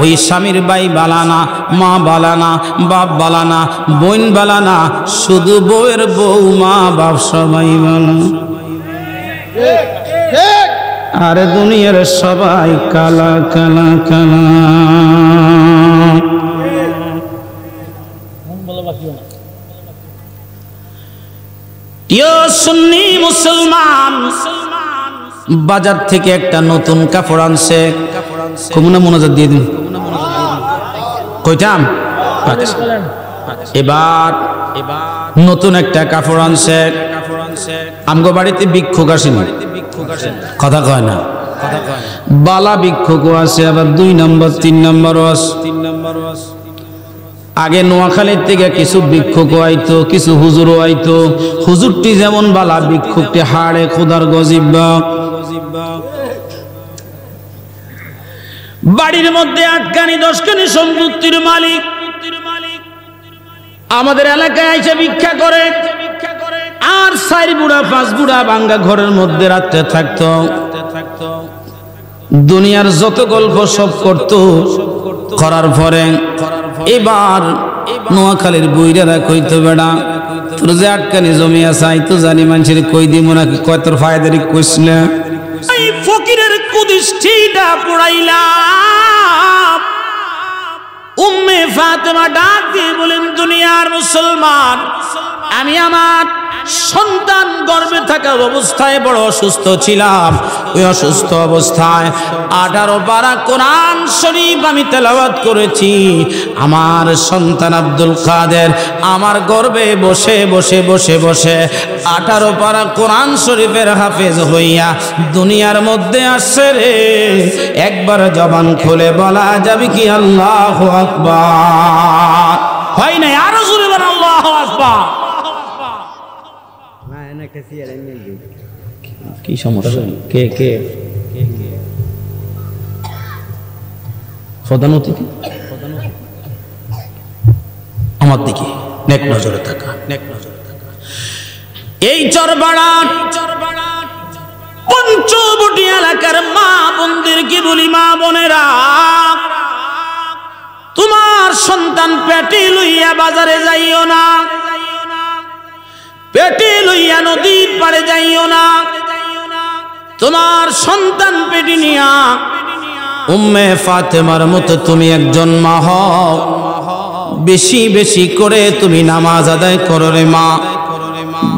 ওই স্বামীর ভাই বালানা, মা বালানা, বাপ বালানা, বোন বালানা, শুধু বউয়ের বউ, মা বাপ সবাই বালা। আরে দুনিয়ার সবাই কালা কালা কালা। সুন্নি মুসলমান বাজার থেকে একটা নতুন কাপড় আনছে, কমুনা মনোযোগ দিয়ে দিন, কইতাম এবার নতুন একটা কাপড় আনছে। আমগো বাড়িতে ভিক্ষুক আসেনি, কথা কয় না, বালা ভিক্ষুকও আছে, আবার 2 নম্বর 3 নম্বরও আছে। আগে নোয়াখালীর থেকে কিছু ভিক্ষুকও আইতো, কিছু হুজুরও আইতো। হুজুরটি যেমন বালা, ভিক্ষুকটি হাড়ে খোদার গজিবা। বাড়ির মধ্যে 8খানি 10খানি সম্পত্তির মালিক আমাদের এলাকায় আইসা ভিক্ষা করে, আর 4 বুড়া 5 বুড়া ভাঙ্গা ঘরের মধ্যে রাত্রে থাকতো। দুনিয়ার যত গল্প সব করতো, করার পরে এবার নোয়াখালীর বুইরারা কইতো, বেড়া তোর যে 8খানি জমি আছে, আই তো জানি মানুষের কই দিব নাকি, কয় তোর ফায়দারি কইসলে এই ফকিরের কুদৃষ্টিটা পুরাইলাম। উম্মে ফাতেমা ডাক দিয়ে বলেন, দুনিয়ার মুসলমান, আমি আমার সন্তান গর্ভে থাকা অবস্থায় বড় অসুস্থ ছিলাম। ওই অসুস্থ অবস্থায় 18 পারা কোরআন শরীফ আমি তেলাওয়াত করেছি। আমার সন্তান আব্দুল কাদের আমার গর্ভে বসে বসে বসে বসে 18 পারা কোরআন শরীফের হাফেজ হইয়া দুনিয়ার মধ্যে আসছে রে। একবার জবান খুলে বলা যাবে কি আল্লাহু আকবার? হয় না, আরো জোরে বলেন আল্লাহু আকবার। কি সমস্যা? কে কে প্রধান অতিথি? আমার দিকে নেক নজরে থাকা, নেক নজরে থাকা। এই চরবাড়া পঞ্চবটি এলাকার মা বোনদেরকে বলি, মা বোনেরা, তোমার সন্তান পেটে লইয়া বাজারে যাইও না, পেটে লইয়া নদীর পাড়ে যাইও না। তোমার সন্তান পেটে নিয়া উম্মে ফাতেমার মতো তুমি একজন মা হও। বেশি বেশি করে তুমি নামাজ আদায় করো রে মা,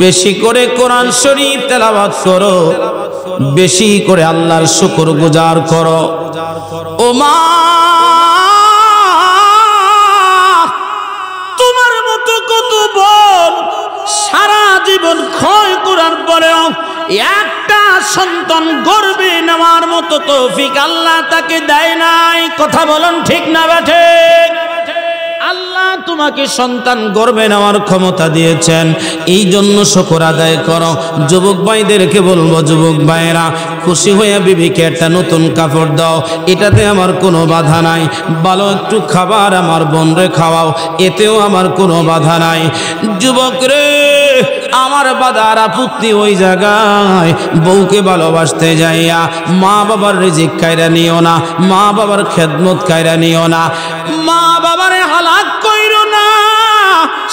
বেশি করে কোরআন শরীফ তেলাওয়াত করো, বেশি করে আল্লাহর শুকর গুজার করো। ও মা, তোমার মতো কত বোন সারা জীবন ক্ষয় করার পরেও একটা সন্তান গর্ভে নেওয়ার মতো তৌফিক আল্লাহ তাকে দেয় নাই। কথা বলেন ঠিক না বেঠে? আল্লাহ তোমাকে সন্তান গর্ভে নেওয়ার ক্ষমতা দিয়েছেন, এই জন্য শুকর আদায় করো। যুবক ভাইদেরকে বলবো, যুবক ভাইয়েরা, খুশি হয়ে বিবিকে একটা নতুন কাপড় দাও, এটাতে আমার কোনো বাধা নাই। ভালো একটু খাবার আমার বোনরে খাওয়াও, এতেও আমার কোনো বাধা নাই। যুবক রে, আমার বাদার আপত্তি ওই জায়গায় বউকে ভালোবাসতে যাইয়া মা বাবার রিজিক কায়রা নিও না, মা বাবার খেদমত কায়রা নিও না, মা বাবারে হালাক কইরো না।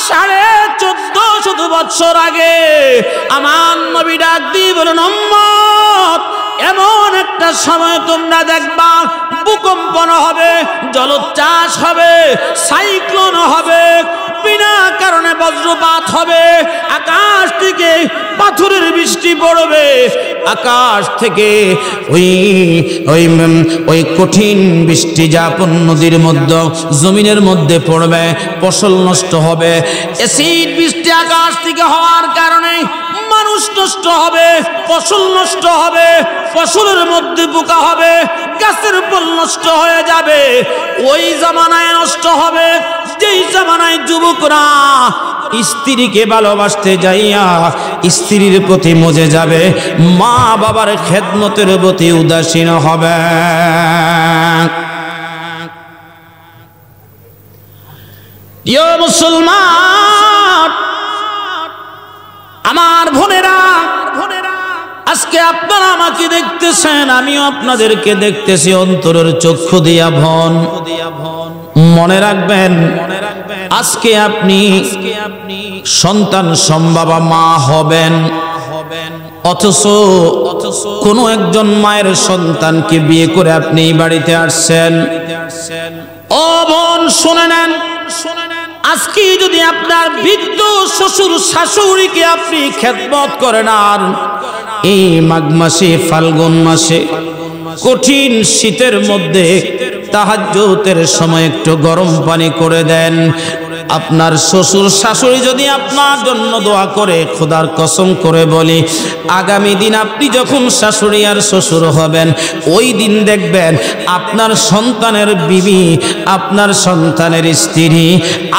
1450 বছর আগে আমার নবী ডাক দিয়ে বলেন, উম্মত, এমন একটা সময় তোমরা দেখবা ভূকম্পন হবে, জলোচ্ছ্বাস হবে, সাইক্লোন হবে, বিনা কারণে বজ্রপাত হবে, আকাশ থেকে পাথরের বৃষ্টি পড়বে, আকাশ থেকে ওই কঠিন বৃষ্টি যাপন নদীর মধ্যে জমিনের মধ্যে পড়বে, ফসল নষ্ট হবে। অ্যাসিড বৃষ্টি আকাশ থেকে হওয়ার কারণে মানুষ নষ্ট হবে, ফসল নষ্ট হবে, ফসলের মধ্যে পোকা হবে, গাছের ফল নষ্ট হয়ে যাবে। ওই জামানায় নষ্ট হবে যেই জামানায় যুবকরা স্ত্রীকে ভালোবাসতে যাইয়া স্ত্রীর প্রতি মজে যাবে, মা বাবার খেদমতের প্রতি উদাসীন হবে। প্রিয় মুসলমান, আমার বোনেরা, আজকে আপনারা আমাকে দেখতেছেন, আমিও আপনাদেরকে দেখতেছি অন্তরের চক্ষু দিয়া ভন। মনে রাখবেন, আজকে আপনি সন্তান সম্ভবা মা হবেন, অথচ কোন একজন মায়ের সন্তানকে বিয়ে করে আপনি এই বাড়িতে আসছেন। ও বোন শুনে নেন, আজকে যদি আপনার বৃদ্ধ শ্বশুর শাশুড়িকে আপনি খেদমত করেন, আর এই মাঘ মাসে ফাল্গুন মাসে কঠিন শীতের মধ্যে তাহাজ্জুদের সময় একটু গরম পানি করে দেন, আপনার শ্বশুর শাশুড়ি যদি আপনার জন্য দোয়া করে, খোদার কসম করে বলি, আগামী দিন আপনি যখন শাশুড়ি আর শ্বশুর হবেন, ওই দিন দেখবেন আপনার সন্তানের বিবি, আপনার সন্তানের স্ত্রী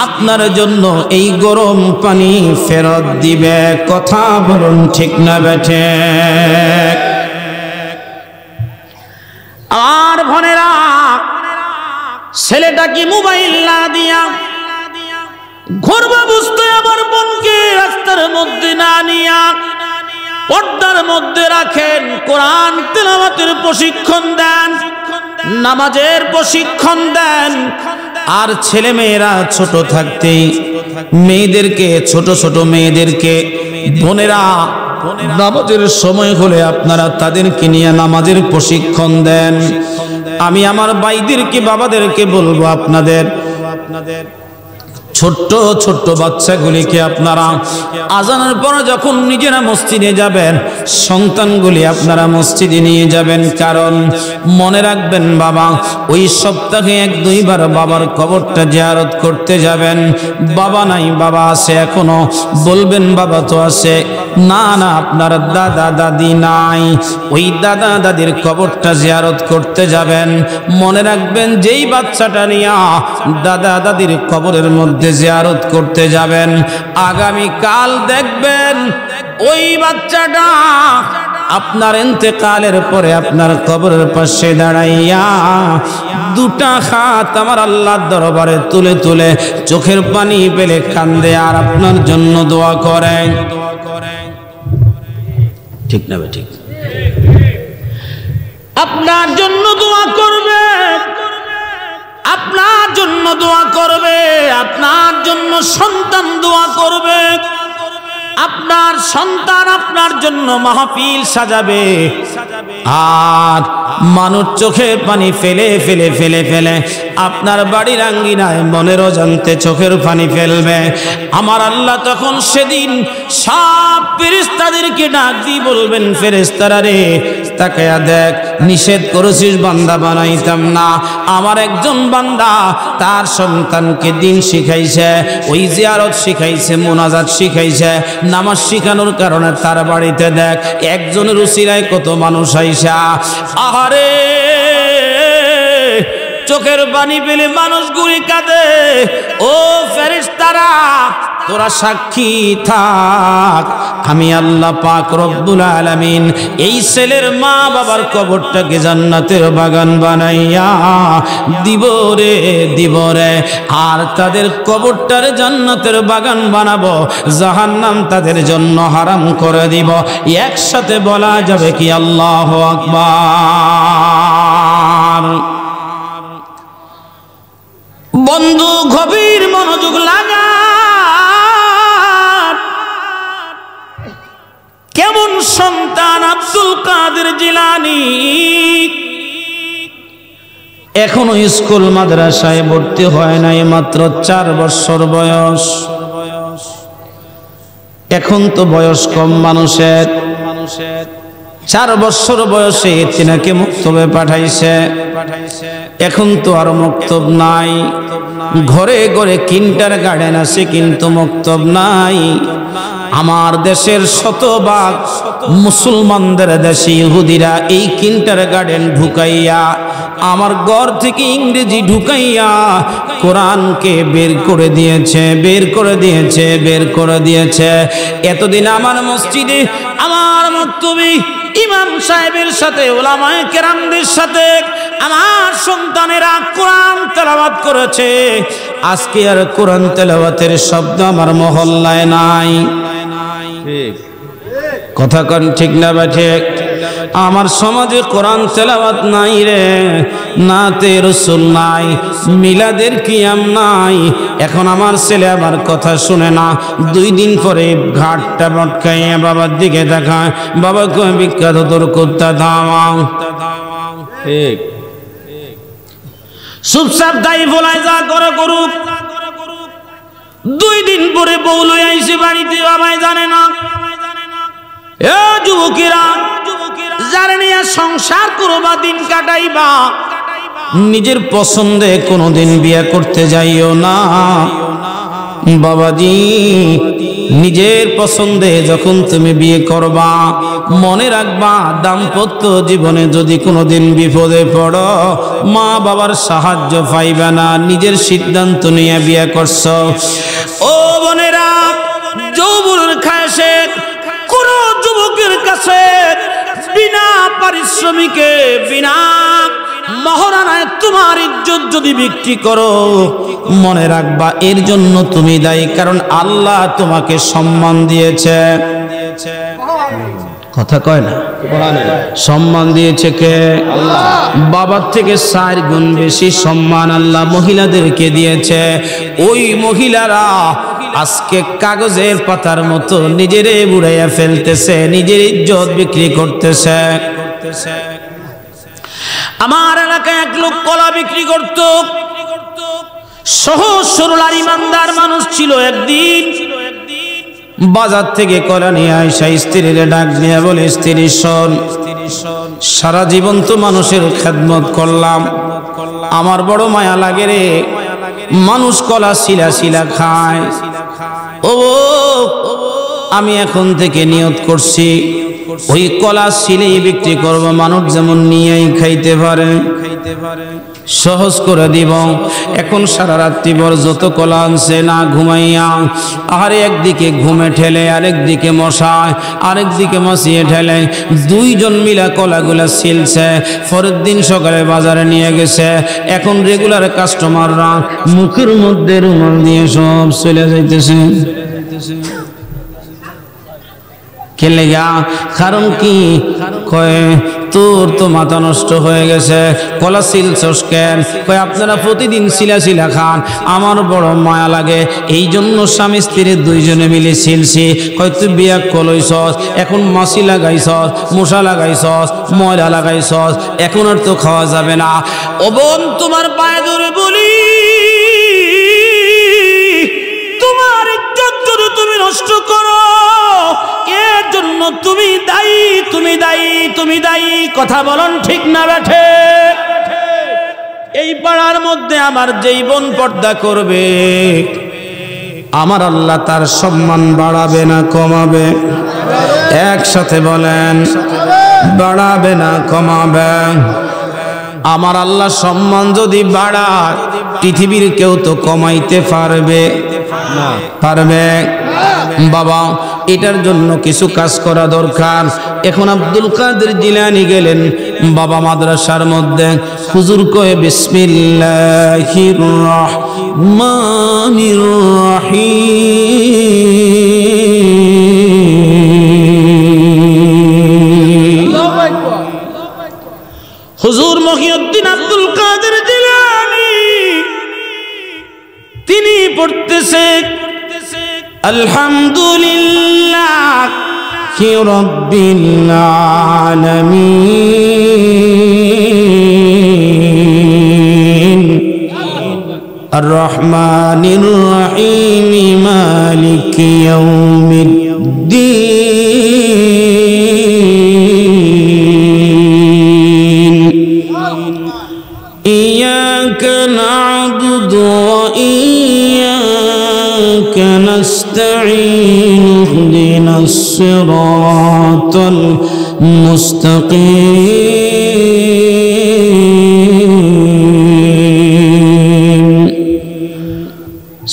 আপনার জন্য এই গরম পানি ফেরত দিবে। কথা বলুন ঠিক না বেঠে? আর ভনেরা, ছেলেটা কি মোবাইল না দিয়া ঘরবা বুঝতে আমার বোনকে রাস্তার মধ্যে না নিয়া পর্দার মধ্যে রাখেন, কোরআন তেলাওয়াতের প্রশিক্ষণ দেন, নামাজের প্রশিক্ষণ দেন। আর ছেলে মেয়েরা ছোট থাকতেই মেয়েদেরকে, ছোট ছোট মেয়েদেরকে, বোনেরা নামাজের সময় হলে আপনারা তাদেরকে নিয়ে নামাজের প্রশিক্ষণ দেন। আমি আমার ভাইদেরকে, বাবাদেরকে বলবো, আপনাদের ছোট্ট ছোট্ট বাচ্চাগুলিকে আপনারা আজানের পরে যখন নিজেরা মসজিদে যাবেন, সন্তানগুলি আপনারা মসজিদে নিয়ে যাবেন। কারণ মনে রাখবেন, বাবা ওই সপ্তাহে 1-2 বার বাবার কবরটা জিয়ারত করতে যাবেন। বাবা নাই, বাবা আছে এখনো, বলবেন বাবা তো আছে। না না, আপনার দাদা দাদি নাই, ওই দাদা দাদির কবরটা জিয়ারত করতে যাবেন। মনে রাখবেন, যেই বাচ্চাটা নিয়া দাদা দাদির কবরের মধ্যে জিয়ারত করতে যাবেন, আগামী কাল দেখবেন ওই বাচ্চাটা আপনার ইন্তেকালের পরে আপনার কবরের পাশে দাঁড়াইয়া 2টা হাত আমার আল্লাহর দরবারে তুলে তুলে চোখের পানি পেলে কান্দে আর আপনার জন্য দোয়া করে। ঠিক না ঠিক? আপনার জন্য দোয়া করবে, আপনার জন্য দোয়া করবে, আপনার জন্য সন্তান দোয়া করবে, আপনার সন্তান আপনার জন্য মাহফিল সাজাবে। আর মানুষ চোখের পানি ফেলে ফেলে ফেলে ফেলে আপনার বাড়ির আঙ্গিনায় মনের অজান্তে চোখের পানি ফেলবে। আমার আল্লাহ তখন সেদিন সব ফেরেশতাদেরকে ডাক দিয়ে বলবেন, ফেরেশতারা রে তাকায়া দেখ, নিষেধ করেছিস বান্দা বানাইতাম না, আমার একজন বান্দা তার সন্তানকে দিন শিখাইছে, ওই জিয়ারত শিখাইছে, মুনাজাত শিখাইছে, নামাজ শিখানোর কারণে তার বাড়িতে দেখ একজনের উসিলায় কত মানুষ আইসা। আহারে, চোখের পানি পেলে মানুষগুলি কাঁদে। ও ফেরেশতারা, তোরা সাক্ষী থাক, আমি আল্লাহ পাক রব্বুল আলামিন এই ছেলের মা বাবার কবরটাকে জান্নাতের বাগান বানাইয়া দিব রে, দিব রে। আর তাদের কবরটারে জান্নাতের বাগান বানাবো, জাহান্নাম তাদের জন্য হারাম করে দিব। একসাথে বলা যাবে কি আল্লাহু আকবার? বন্ধু, গভীর মনোযোগ লাগা। কেমন সন্তান আব্দুল কাদের জিলানী, এখনো স্কুল মাদ্রাসায় ভর্তি হয় নাই, মাত্র 4 বছর বয়স। এখন তো বয়স কম মানুষের, 4 বছর বয়সে তিনাকে মক্তবে পাঠাইছে। এখন তো আর মক্তব নাই, ঘরে ঘরে কিন্টার গার্ডেন আছে কিন্তু মক্তব নাই। আমার দেশের শতভাগ মুসলমানদের দেশে ইহুদিরা এই কিন্টার গার্ডেন ঢুকাইয়া, আমার ঘর থেকে ইংরেজি ঢুকাইয়া কোরআনকে বের করে দিয়েছে, বের করে দিয়েছে, বের করে দিয়েছে। এতদিন আমার মসজিদে আমার মক্তবী ইমাম সাহেবের সাথে, ওলামায়ে কেরামদের সাথে আমার সন্তানেরা কোরআন তেলাওয়াত করেছে। আজকে আর কোরআন তেলাওয়াতের শব্দ আমার মহল্লায় নাই। ঠিক কথা কন ঠিক না বেঠে? আমার সমাজে কোরআন তেলাওয়াত নাই রে, নাতে রাসূল নাই, মিলাদের কিয়াম নাই। এখন আমার ছেলে আমার কথা শুনে না, 2 দিন পরে ঘাটটা মটকাইয়া বাবার দিকে তাকায়, বাবা কয় বিখ্যাত তোর কুত্তা থামাও। ঠিক চুপচাপ দাই বলাই যা করে করুক। 2 দিন পরে বউ লই আইছে বাড়িতে, বাবাই জানে না। এ যুবকেরা, যারা নিয়ে সংসার করবা, দিন কাটাইবা, নিজের পছন্দে কোনোদিন বিয়ে করতে যাইও না বাবাজি। নিজের পছন্দে যখন তুমি বিয়ে করবা, মনে রাখবা দাম্পত্য জীবনে যদি কোনোদিন বিপদে পড়ো, মা বাবার সাহায্য পাইবে না। নিজের সিদ্ধান্ত নিয়ে বিয়ে করছ। ও বোনেরা, যৌবনের খায়েশে কোন যুবকের কাছে বিনা পারিশ্রমিকে, বিনা মহারানায় তোমার ইজ্জত যদি বিক্রি করো, মনে রাখবা এর জন্য তুমি দায়ী। কারণ আল্লাহ তোমাকে সম্মান দিয়েছে। কথা কয় না? সম্মান দিয়েছে কে? আল্লাহ। বাবার থেকে 4 গুণ বেশি সম্মান আল্লাহ মহিলাদেরকে দিয়েছে। ওই মহিলারা আজকে কাগজের পাতার মতো নিজেরে বুড়াইয়া ফেলতেছে, নিজের ইজ্জত বিক্রি করতেছে। আমার এলাকায় এক লোক কলা বিক্রি করত, সহজ সরল আর ইমানদার মানুষ ছিল। একদিন বাজার থেকে কলা নিয়ে আইসা স্ত্রীর ডাক নিয়ে বলে, স্ত্রী শোন, সারা জীবন তো মানুষের খেদমত করলাম, আমার বড় মায়া লাগে রে। মানুষ কলা শিলা শিলা খায়। ও আমি এখন থেকে নিয়ত করছি ওই কলা শিলেই বিক্রি করব, মানুষ যেমন নিয়েই খাইতে পারে, সহজ করে দিব। এখন সারা রাত্রি ভর যত কলা আনছে না ঘুমাইয়া, আর একদিকে ঘুমে ঠেলে, আরেকদিকে মশায়, আরেকদিকে মাছিয়ে ঠেলে, 2 জন মিলা কলাগুলা ছিলছে। পরের দিন সকালে বাজারে নিয়ে গেছে। এখন রেগুলার কাস্টমাররা মুখের মধ্যে রুমাল দিয়ে সব চলে যাইতেছে। খেলে গা, কারণ কি? কয় তোর তো মাথা নষ্ট হয়ে গেছে, কলা সিলছস কেন? কয় আপনারা প্রতিদিন শিলা শিলা খান, আমার বড় মায়া লাগে, এই জন্য স্বামী স্ত্রী 2 জনে মিলে সিলছি। কয় তুই বিয়া কলইছস, এখন মাছি লাগাইছস, মশা লাগাইছস, ময়লা লাগাইছস, এখন আর তো খাওয়া যাবে না। ও বোন, তোমার পায়ে ধরে বলি, তোমার ইজ্জত যদি তুমি নষ্ট করো, এর জন্য তুমি দায়ী, তুমি দায়ী, তুমি দায়ী। কথা বলুন ঠিক না বেঠে? এই পাড়ার মধ্যে আমার যেই বোন পর্দা করবে, আমার আল্লাহ তার সম্মান বাড়াবে না কমাবে? একসাথে বলেন, বাড়াবে না কমাবে? আমার আল্লাহ সম্মান যদি বাড়ায়, পৃথিবীর কেউ তো কমাইতে পারবে না, পারবে? বাবা, এটার জন্য কিছু কাজ করা দরকার। এখন আব্দুল কাদের জিলানী গেলেন বাবা মাদ্রাসার মধ্যে, হুজুর কয়ে বিসমিল্লাহির রহমানির রহিম। হুজুর মহিউদ্দিন আব্দুল কাদের জিলানী তিনি পড়তেছে আলহামদুলিল্লাহি রাব্বিল আলামিন আর রহমানির রহিম মালিকি ইয়াউমিদ্দিন ইয়াকা না'বুদু ওয়া ইয়াকা নাস্তাঈন ইহদিনাস সিরাতাল মুস্তাকিম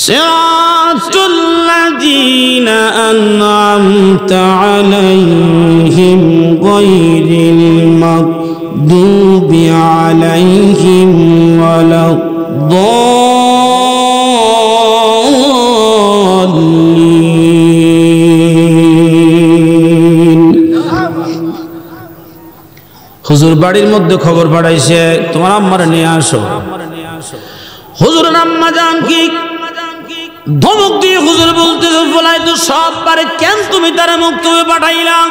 সিরাতাল লাযীনা আন'আমতা আলাইহিম গায়রিল মাগদুবি আলাইহিম ওয়ালাদ-দাল্লিন। বাড়ির মধ্যে খবর পাঠাইছে তোমার আম্মারে নিয়ে আসো। হুজুরের আম্মা জান কি ধমক দিয়ে হুজুর বলতেছে বলাই তো সব পারে, কেন তুমি তার মুখ তুমি পাঠাইলাম?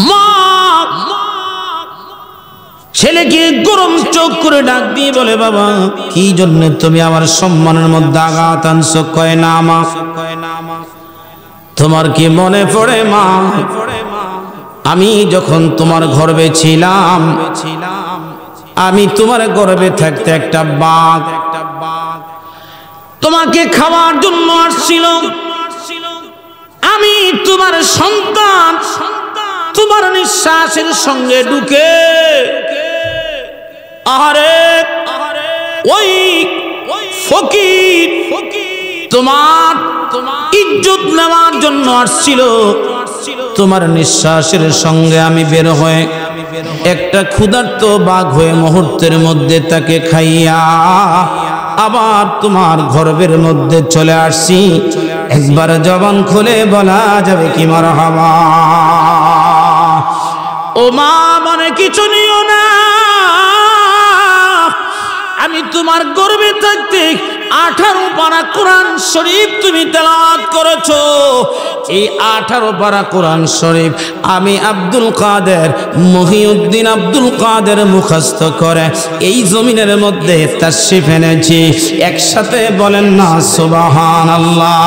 মা ছেলেকে গরম চোখ করে ডাক দিয়ে বলে বাবা কি জন্য তুমি আমার সম্মানের মধ্যে আঘাত আনছো? কয় না মা। তোমার কি মনে পড়ে মা, আমি যখন তোমার গর্ভে ছিলাম, আমি তোমার গর্ভে থাকতে একটা বাঘ তোমাকে খাওয়ার জন্য আসছিল, আমি তোমার সন্তান তোমার নিঃশ্বাসের সঙ্গে ঢুকে আরে ওই ফকির তোমার ইজ্জত নেওয়ার জন্য আসছিল, তোমার নিঃশ্বাসের সঙ্গে আমি বের হয়ে একটা ক্ষুধার্ত বাঘ হয়ে মুহূর্তের মধ্যে তাকে খাইয়া আবার তোমার গর্ভের মধ্যে চলে আসছি। একবার জবান খুলে বলা যাবে কি মারহাবা? ও মা মনে কিছু নিও না, আমি তোমার গর্ভে থাকতে 18 পারা কোরআন শরীফ তুমি তেলাওয়াত করেছো। এই 18 পারা কোরআন শরীফ আমি আব্দুল কাদের মহিউদ্দিন আব্দুল কাদের মুখস্থ করে এই জমিনের মধ্যে তাশরিফ এনেছি। একসাথে বলেন না সুবহানাল্লাহ।